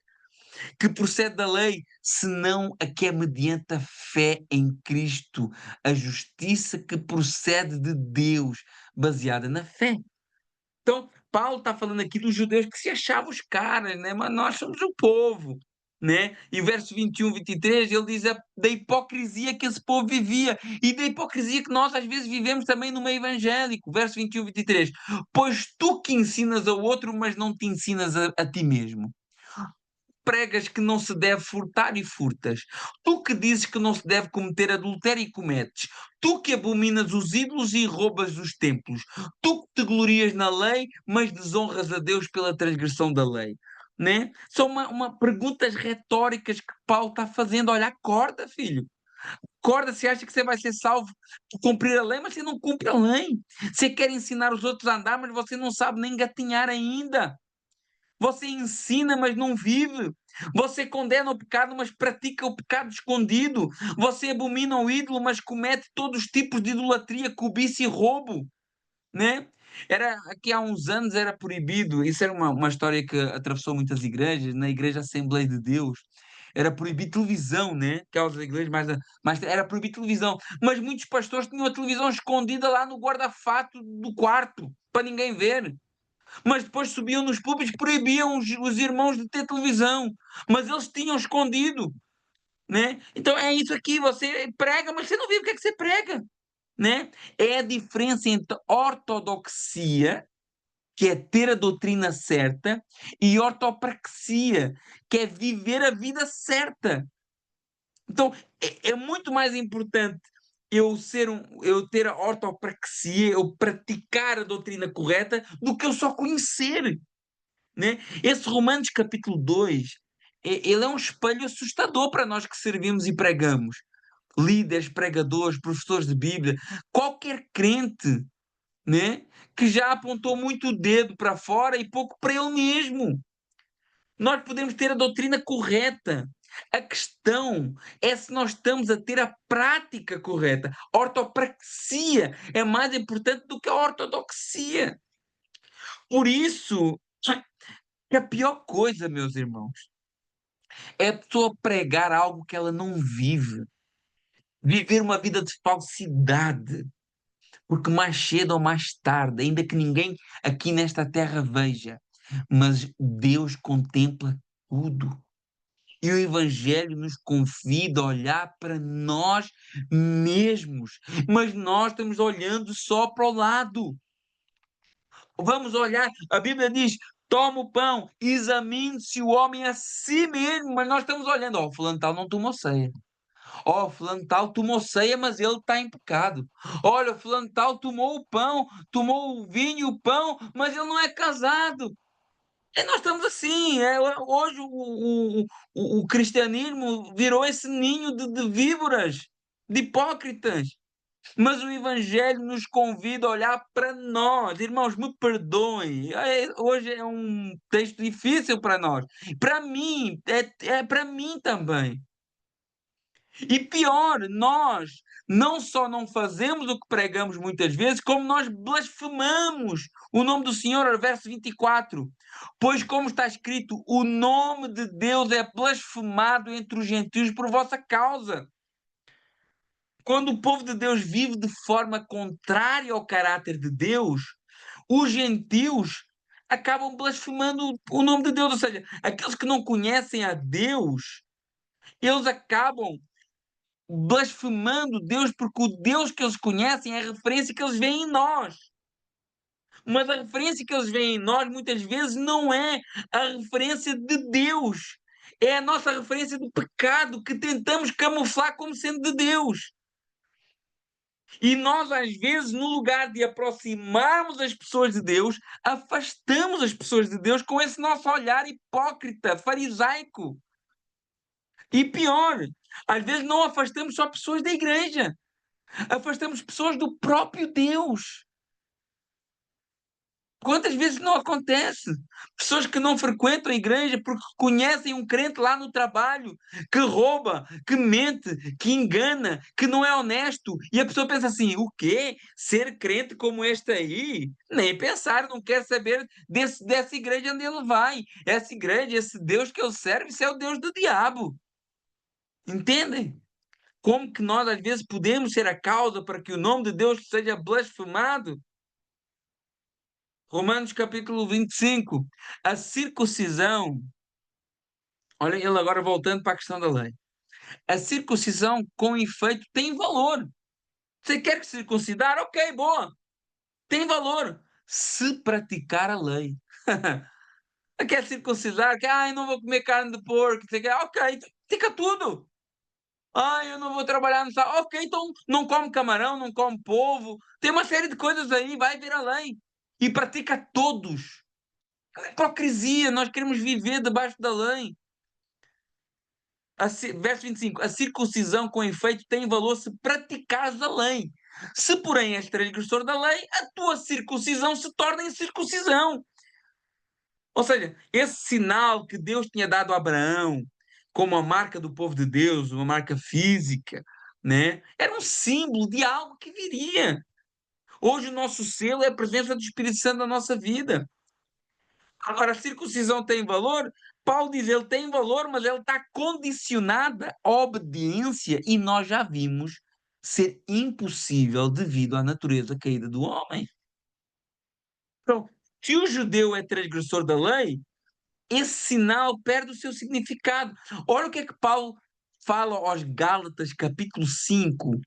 que procede da lei, senão a que é mediante a fé em Cristo, a justiça que procede de Deus, baseada na fé. Então, Paulo está falando aqui dos judeus que se achavam os caras, né? Mas nós somos o povo, né? E verso 21, 23, ele diz da hipocrisia que esse povo vivia e da hipocrisia que nós às vezes vivemos também no meio evangélico. Verso 21, 23. Pois tu que ensinas ao outro, mas não te ensinas a ti mesmo. Pregas que não se deve furtar e furtas. Tu que dizes que não se deve cometer adultério e cometes. Tu que abominas os ídolos e roubas os templos. Tu que te glorias na lei, mas desonras a Deus pela transgressão da lei. Né? São perguntas retóricas que Paulo está fazendo. Olha, acorda, filho. Acorda, você acha que você vai ser salvo por cumprir a lei, mas você não cumpre a lei. Você quer ensinar os outros a andar, mas você não sabe nem gatinhar ainda. Você ensina, mas não vive. Você condena o pecado, mas pratica o pecado escondido. Você abomina o ídolo, mas comete todos os tipos de idolatria, cobiça e roubo, né? Era, aqui há uns anos era proibido, isso era uma história que atravessou muitas igrejas, na Igreja Assembleia de Deus, era proibido televisão, né? Aquelas igrejas mais era proibido televisão, mas muitos pastores tinham a televisão escondida lá no guarda-fato do quarto, para ninguém ver. Mas depois subiam nos púlpitos que proibiam os irmãos de ter televisão, mas eles tinham escondido, né? Então é isso aqui, você prega, mas você não vive o que é que você prega, né? É a diferença entre ortodoxia, que é ter a doutrina certa, e ortopraxia, que é viver a vida certa. Então é muito mais importante eu ter a ortopraxia, eu praticar a doutrina correta, do que eu só conhecer, né? Esse Romanos capítulo 2, ele é um espelho assustador para nós que servimos e pregamos. Líderes, pregadores, professores de Bíblia, qualquer crente, né? Que já apontou muito o dedo para fora e pouco para ele mesmo. Nós podemos ter a doutrina correta. A questão é se nós estamos a ter a prática correta. A ortopraxia é mais importante do que a ortodoxia. Por isso, que a pior coisa, meus irmãos, é a pessoa pregar algo que ela não vive. Viver uma vida de falsidade. Porque mais cedo ou mais tarde, ainda que ninguém aqui nesta terra veja, mas Deus contempla tudo. E o Evangelho nos convida a olhar para nós mesmos. Mas nós estamos olhando só para o lado. Vamos olhar, a Bíblia diz: toma o pão, examine-se o homem a si mesmo, mas nós estamos olhando, ó, o fulano tal não tomou ceia. Ó, o fulano tal tomou ceia, mas ele está em pecado. Olha, o fulano tal tomou o pão, tomou o vinho e o pão, mas ele não é casado. E nós estamos assim, hoje o cristianismo virou esse ninho de víboras, de hipócritas. Mas o Evangelho nos convida a olhar para nós. Irmãos, me perdoem. Hoje é um texto difícil para nós. Para mim, é para mim também. E pior, nós não só não fazemos o que pregamos muitas vezes, como nós blasfemamos o nome do Senhor, verso 24. Pois, como está escrito, o nome de Deus é blasfemado entre os gentios por vossa causa. Quando o povo de Deus vive de forma contrária ao caráter de Deus, os gentios acabam blasfemando o nome de Deus. Ou seja, aqueles que não conhecem a Deus, eles acabam blasfemando Deus, porque o Deus que eles conhecem é a referência que eles veem em nós. Mas a referência que eles veem em nós muitas vezes não é a referência de Deus. É a nossa referência de pecado que tentamos camuflar como sendo de Deus. E nós, às vezes, no lugar de aproximarmos as pessoas de Deus, afastamos as pessoas de Deus com esse nosso olhar hipócrita, farisaico. E pior, às vezes não afastamos só pessoas da igreja, afastamos pessoas do próprio Deus. Quantas vezes não acontece? Pessoas que não frequentam a igreja porque conhecem um crente lá no trabalho que rouba, que mente, que engana, que não é honesto. E a pessoa pensa assim: o quê? Ser crente como este aí? Nem pensar, não quer saber dessa igreja onde ele vai. Essa igreja, esse Deus que ele serve, isso é o Deus do diabo. Entendem? Como que nós às vezes podemos ser a causa para que o nome de Deus seja blasfemado? Romanos capítulo 25. A circuncisão, olha ele agora voltando para a questão da lei. A circuncisão, com efeito, tem valor. Você quer que circuncidar? Ok, boa. Tem valor. Se praticar a lei. Quer circuncidar? Que, eu não vou comer carne de porco. Você quer? Ok, fica tudo. Eu não vou trabalhar no sábado. Ok, então não come camarão, não come polvo. Tem uma série de coisas aí, vai ver a lei. E pratica todos. Hipocrisia, nós queremos viver debaixo da lei. Verso 25: a circuncisão com efeito tem valor se praticares a lei. Se, porém, és transgressor da lei, a tua circuncisão se torna incircuncisão. Ou seja, esse sinal que Deus tinha dado a Abraão, como a marca do povo de Deus, uma marca física, né? Era um símbolo de algo que viria. Hoje o nosso selo é a presença do Espírito Santo na nossa vida. Agora, a circuncisão tem valor? Paulo diz, ele tem valor, mas ele está condicionada à obediência, e nós já vimos ser impossível devido à natureza caída do homem. Então, se o judeu é transgressor da lei, esse sinal perde o seu significado. Olha o que é que Paulo fala aos Gálatas, capítulo 5,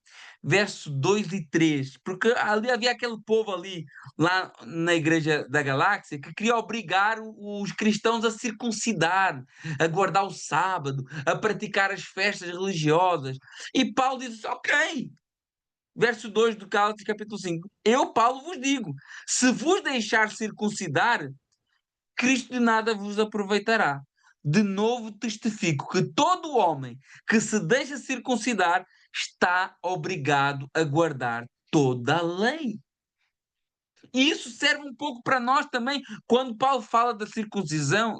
verso 2 e 3, porque ali havia aquele povo ali, lá na igreja da Galáxia, que queria obrigar os cristãos a circuncidar, a guardar o sábado, a praticar as festas religiosas. E Paulo diz, ok, verso 2 do Gálatas, capítulo 5, eu, Paulo, vos digo, se vos deixar circuncidar, Cristo de nada vos aproveitará. De novo testifico que todo homem que se deixa circuncidar está obrigado a guardar toda a lei. E isso serve um pouco para nós também, quando Paulo fala da circuncisão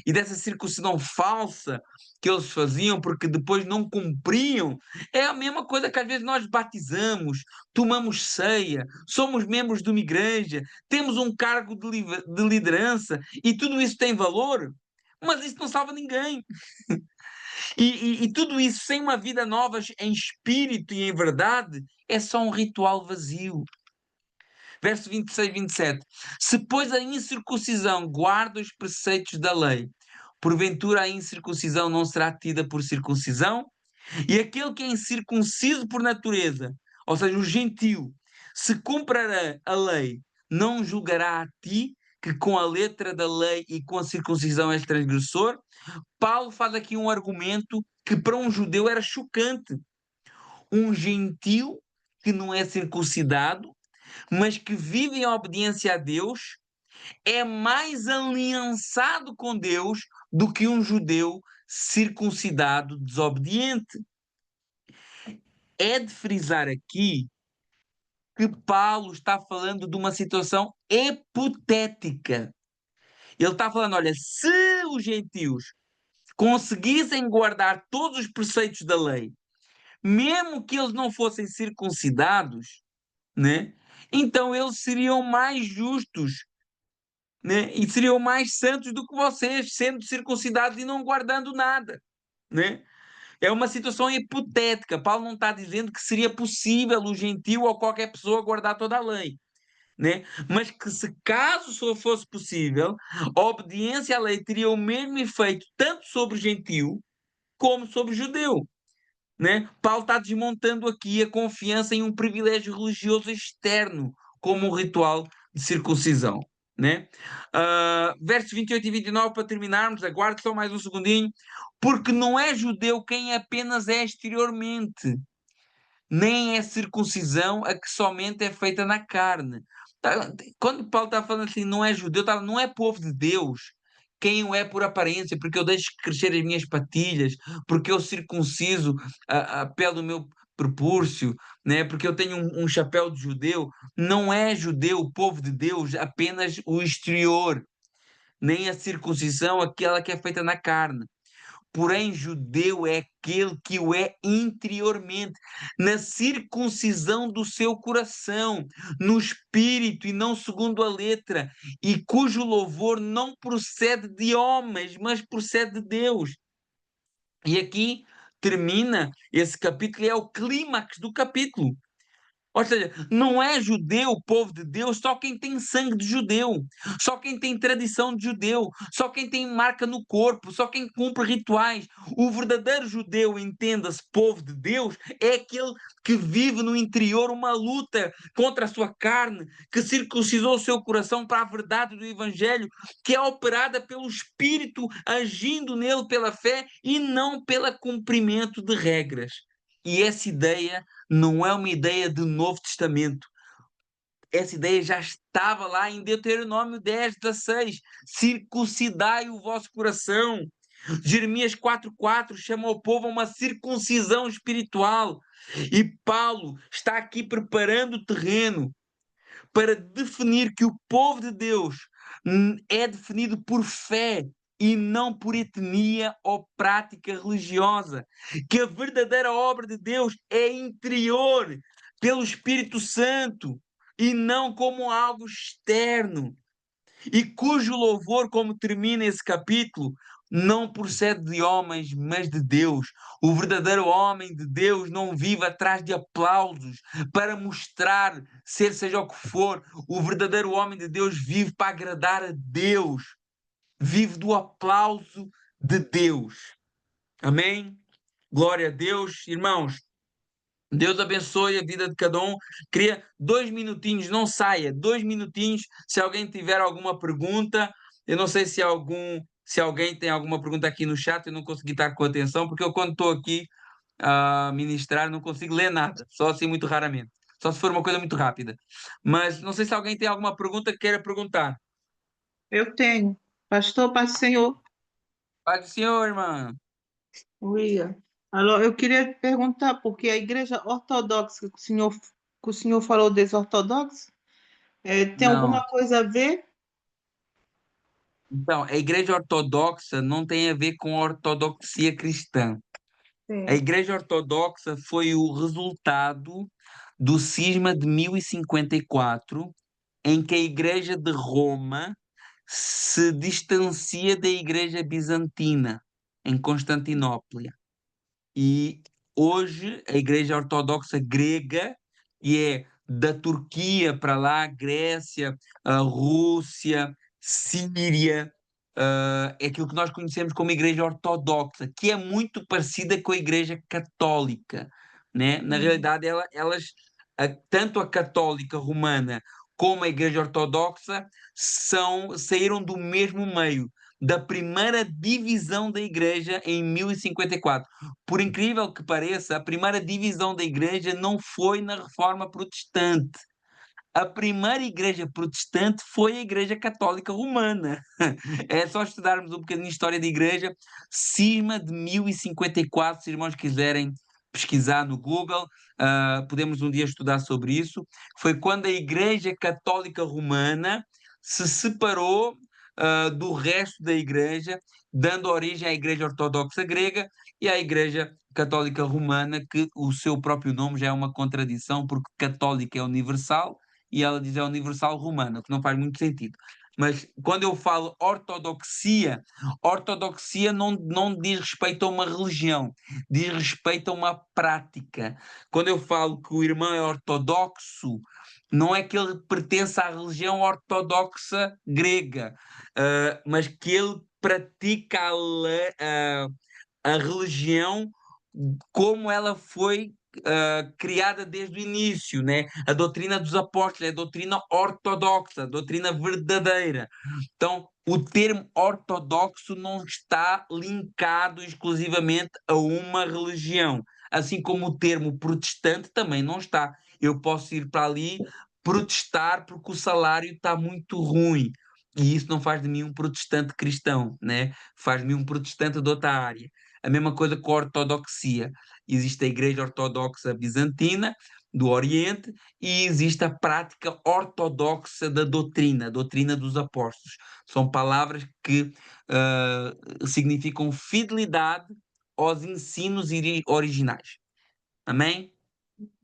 e dessa circuncisão falsa que eles faziam porque depois não cumpriam. É a mesma coisa que às vezes nós batizamos, tomamos ceia, somos membros de uma igreja, temos um cargo de liderança e tudo isso tem valor, mas isso não salva ninguém. E tudo isso sem uma vida nova em espírito e em verdade é só um ritual vazio. Verso 26 e 27. Se, pois, a incircuncisão guarda os preceitos da lei, porventura a incircuncisão não será tida por circuncisão? E aquele que é incircunciso por natureza, ou seja, o gentio, se cumprirá a lei, não julgará a ti que com a letra da lei e com a circuncisão és transgressor? Paulo faz aqui um argumento que para um judeu era chocante. Um gentio que não é circuncidado, mas que vive em obediência a Deus, é mais aliançado com Deus do que um judeu circuncidado desobediente. é de frisar aqui que Paulo está falando de uma situação hipotética. Ele está falando, olha, se os gentios conseguissem guardar todos os preceitos da lei, mesmo que eles não fossem circuncidados, né? Então eles seriam mais justos, né? E seriam mais santos do que vocês, sendo circuncidados e não guardando nada, né? É uma situação hipotética. Paulo não está dizendo que seria possível o gentio ou qualquer pessoa guardar toda a lei, né? Mas que se caso só fosse possível, a obediência à lei teria o mesmo efeito tanto sobre o gentio como sobre o judeu, né? Paulo está desmontando aqui a confiança em um privilégio religioso externo, como o ritual de circuncisão, né? Versos 28 e 29 para terminarmos, aguarde só mais um segundinho, porque não é judeu quem apenas é exteriormente, nem é circuncisão a que somente é feita na carne. Quando Paulo está falando assim, não é judeu, não é povo de Deus, quem o é por aparência, porque eu deixo crescer as minhas patilhas, porque eu circunciso a pele do meu prepúcio, né? Porque eu tenho um chapéu de judeu. Não é judeu, o povo de Deus, apenas o exterior, nem a circuncisão, aquela que é feita na carne. Porém, judeu é aquele que o é interiormente, na circuncisão do seu coração, no espírito e não segundo a letra, e cujo louvor não procede de homens, mas procede de Deus. E aqui termina esse capítulo, e é o clímax do capítulo. Ou seja, não é judeu o povo de Deus só quem tem sangue de judeu, só quem tem tradição de judeu, só quem tem marca no corpo, só quem cumpre rituais. O verdadeiro judeu, entenda-se, povo de Deus, é aquele que vive no interior uma luta contra a sua carne, que circuncisou o seu coração para a verdade do Evangelho, que é operada pelo Espírito, agindo nele pela fé e não pelo cumprimento de regras. E essa ideia não é uma ideia do Novo Testamento. Essa ideia já estava lá em Deuteronômio 10:16. Circuncidai o vosso coração. Jeremias 4:4 chama o povo a uma circuncisão espiritual. E Paulo está aqui preparando o terreno para definir que o povo de Deus é definido por fé e não por etnia ou prática religiosa, que a verdadeira obra de Deus é interior, pelo Espírito Santo, e não como algo externo, e cujo louvor, como termina esse capítulo, não procede de homens, mas de Deus. O verdadeiro homem de Deus não vive atrás de aplausos para mostrar ser seja o que for. O verdadeiro homem de Deus vive para agradar a Deus, vive do aplauso de Deus. Amém? Glória a Deus, irmãos. Deus abençoe a vida de cada um. Queria 2 minutinhos, não saia, 2 minutinhos. Se alguém tiver alguma pergunta, eu não sei se alguém tem alguma pergunta aqui no chat, eu não consegui estar com atenção, porque eu quando estou aqui a ministrar não consigo ler nada, só assim muito raramente. Só se for uma coisa muito rápida. Mas não sei se alguém tem alguma pergunta que queira perguntar. Eu tenho. Pastor, Pai do Senhor. Pai do Senhor, irmã. William. Alô, eu queria perguntar, porque a igreja ortodoxa que o senhor falou desortodoxa, tem Não. alguma coisa a ver? Então, a Igreja Ortodoxa não tem a ver com a ortodoxia cristã. A Sim. Igreja Ortodoxa foi o resultado do cisma de 1054, em que a Igreja de Roma se distancia da Igreja Bizantina, em Constantinopla. E hoje a Igreja Ortodoxa grega, e é da Turquia para lá, Grécia, a Rússia, Síria, é aquilo que nós conhecemos como Igreja Ortodoxa, que é muito parecida com a Igreja Católica, né? Na Hum. realidade, tanto a Católica Romana como a Igreja Ortodoxa saíram do mesmo meio, da primeira divisão da Igreja em 1054. Por incrível que pareça, a primeira divisão da Igreja não foi na Reforma Protestante. A primeira igreja protestante foi a Igreja Católica Romana. É só estudarmos um bocadinho de história da igreja. Cisma de 1054, se os irmãos quiserem pesquisar no Google, podemos um dia estudar sobre isso. Foi quando a Igreja Católica Romana se separou do resto da Igreja, dando origem à Igreja Ortodoxa Grega e à Igreja Católica Romana, que o seu próprio nome já é uma contradição, porque católica é universal e ela diz é universal romana, o que não faz muito sentido. Mas quando eu falo ortodoxia, ortodoxia não diz respeito a uma religião, diz respeito a uma prática. Quando eu falo que o irmão é ortodoxo, não é que ele pertence à religião ortodoxa grega, mas que ele pratica a religião como ela foi criada desde o início, né? A doutrina dos apóstolos é a doutrina ortodoxa, a doutrina verdadeira. Então, o termo ortodoxo não está linkado exclusivamente a uma religião, assim como o termo protestante também não está. Eu posso ir para ali protestar porque o salário está muito ruim. E isso não faz de mim um protestante cristão, né? Faz de mim um protestante de outra área. A mesma coisa com a ortodoxia. Existe a Igreja Ortodoxa Bizantina do Oriente e existe a prática ortodoxa da doutrina, a doutrina dos apóstolos. São palavras que significam fidelidade aos ensinos originais. Amém?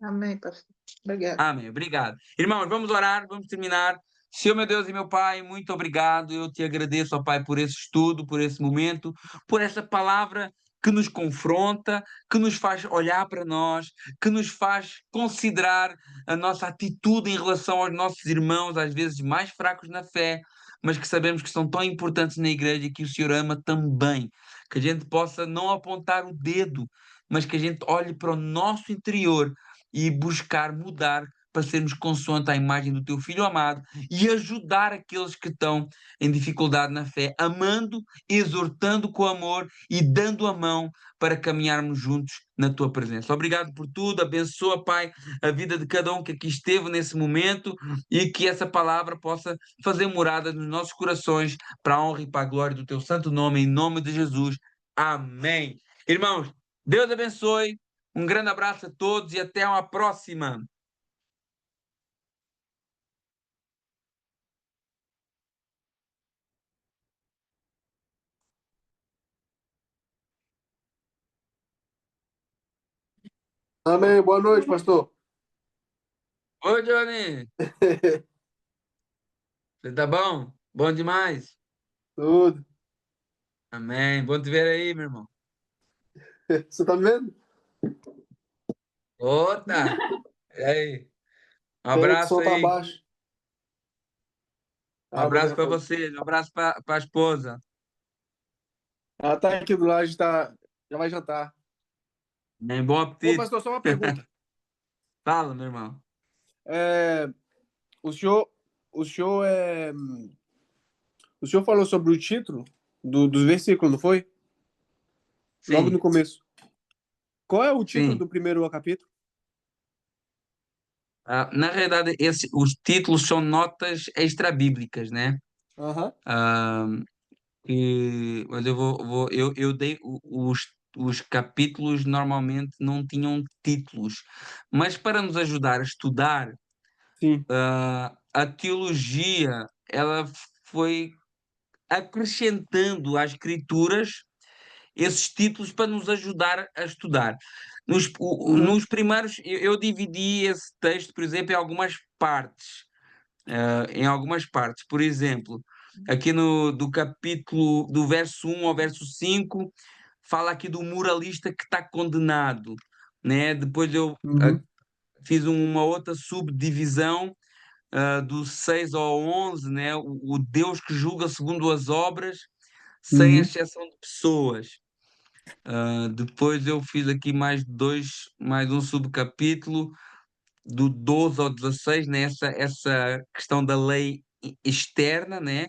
Amém, pastor. Obrigada. Amém. Obrigado. Irmãos, vamos orar, vamos terminar. Senhor, meu Deus e meu Pai, muito obrigado. Eu te agradeço, ó Pai, por esse estudo, por esse momento, por essa palavra que nos confronta, que nos faz olhar para nós, que nos faz considerar a nossa atitude em relação aos nossos irmãos, às vezes mais fracos na fé, mas que sabemos que são tão importantes na igreja e que o Senhor ama também. Que a gente possa não apontar o dedo, mas que a gente olhe para o nosso interior e buscar mudar para sermos consoante à imagem do teu Filho amado e ajudar aqueles que estão em dificuldade na fé, amando, exortando com amor e dando a mão para caminharmos juntos na tua presença. Obrigado por tudo, abençoa, Pai, a vida de cada um que aqui esteve nesse momento e que essa palavra possa fazer morada nos nossos corações para a honra e para a glória do teu santo nome, em nome de Jesus. Amém. Irmãos, Deus abençoe. Um grande abraço a todos e até uma próxima. Amém. Boa noite, pastor. Oi, Johnny. Você tá bom? Bom demais. Tudo. Amém. Bom te ver aí, meu irmão. Você tá me vendo? Outra. E aí? Um Peraí que o abraço som tá aí. baixo. Um Ah, botei abraço na para fonte. você. Um abraço para a esposa. Ela tá aqui do lado, a gente tá... já vai jantar. Bem, bom Ô, apetite. pastor, só uma pergunta. Fala, meu irmão. É, o senhor, o senhor é, o senhor falou sobre o título dos versículos, não foi? Logo no Sim, começo. Qual é o título sim. do primeiro capítulo? Na realidade, os títulos são notas extra-bíblicas, né? Aham. Ah, mas eu dei os capítulos normalmente não tinham títulos, mas para nos ajudar a estudar, Sim. a teologia ela foi acrescentando às escrituras esses títulos para nos ajudar a estudar. Uhum. Nos primeiros, eu dividi esse texto, por exemplo, em algumas partes em algumas partes. Por exemplo, aqui do capítulo, do verso 1 ao verso 5, fala aqui do moralista que está condenado, né? Depois eu Uhum. fiz uma outra subdivisão do 6 ao 11, né? O Deus que julga segundo as obras, sem Uhum. exceção de pessoas. Depois eu fiz aqui mais um subcapítulo do 12 ao 16, né? Essa questão da lei externa, né?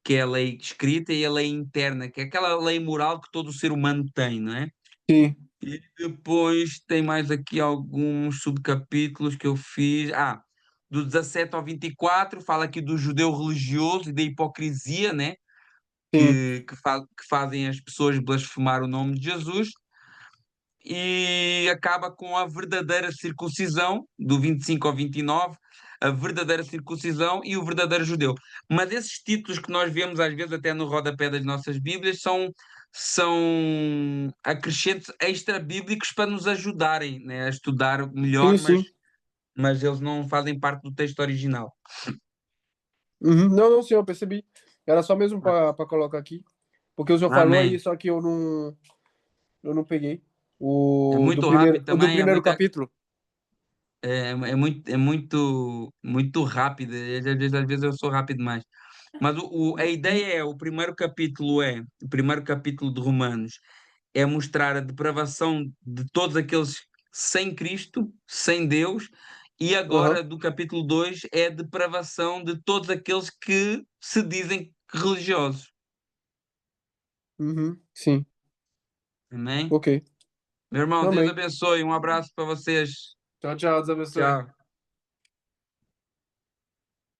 Que é a lei escrita, e a lei interna, que é aquela lei moral que todo ser humano tem, não é? Sim. E depois tem mais aqui alguns subcapítulos que eu fiz. Do 17 ao 24, fala aqui do judeu religioso e da hipocrisia, né? Sim. Que fazem as pessoas blasfemar o nome de Jesus. e acaba com a verdadeira circuncisão, do 25 ao 29, a verdadeira circuncisão e o verdadeiro judeu. Mas esses títulos que nós vemos às vezes até no rodapé das nossas Bíblias são acrescentos extra-bíblicos para nos ajudarem, né, a estudar melhor, Sim, sim. mas eles não fazem parte do texto original. Uhum. Não, não, sim, eu percebi. Era só mesmo para colocar aqui. Porque o senhor falou Amém. aí, só que eu não peguei. É muito rápido O do também, primeiro capítulo. muito rápido. Às vezes eu sou rápido demais. Mas a ideia o primeiro capítulo de Romanos é mostrar a depravação de todos aqueles sem Cristo, sem Deus, e Aham. agora do capítulo 2 é a depravação de todos aqueles que se dizem religiosos. Uhum. Sim. Amém? Ok. Meu irmão, Deus Amém. abençoe. Um abraço para vocês. Tchau, tchau. Deus abençoe. Tchau.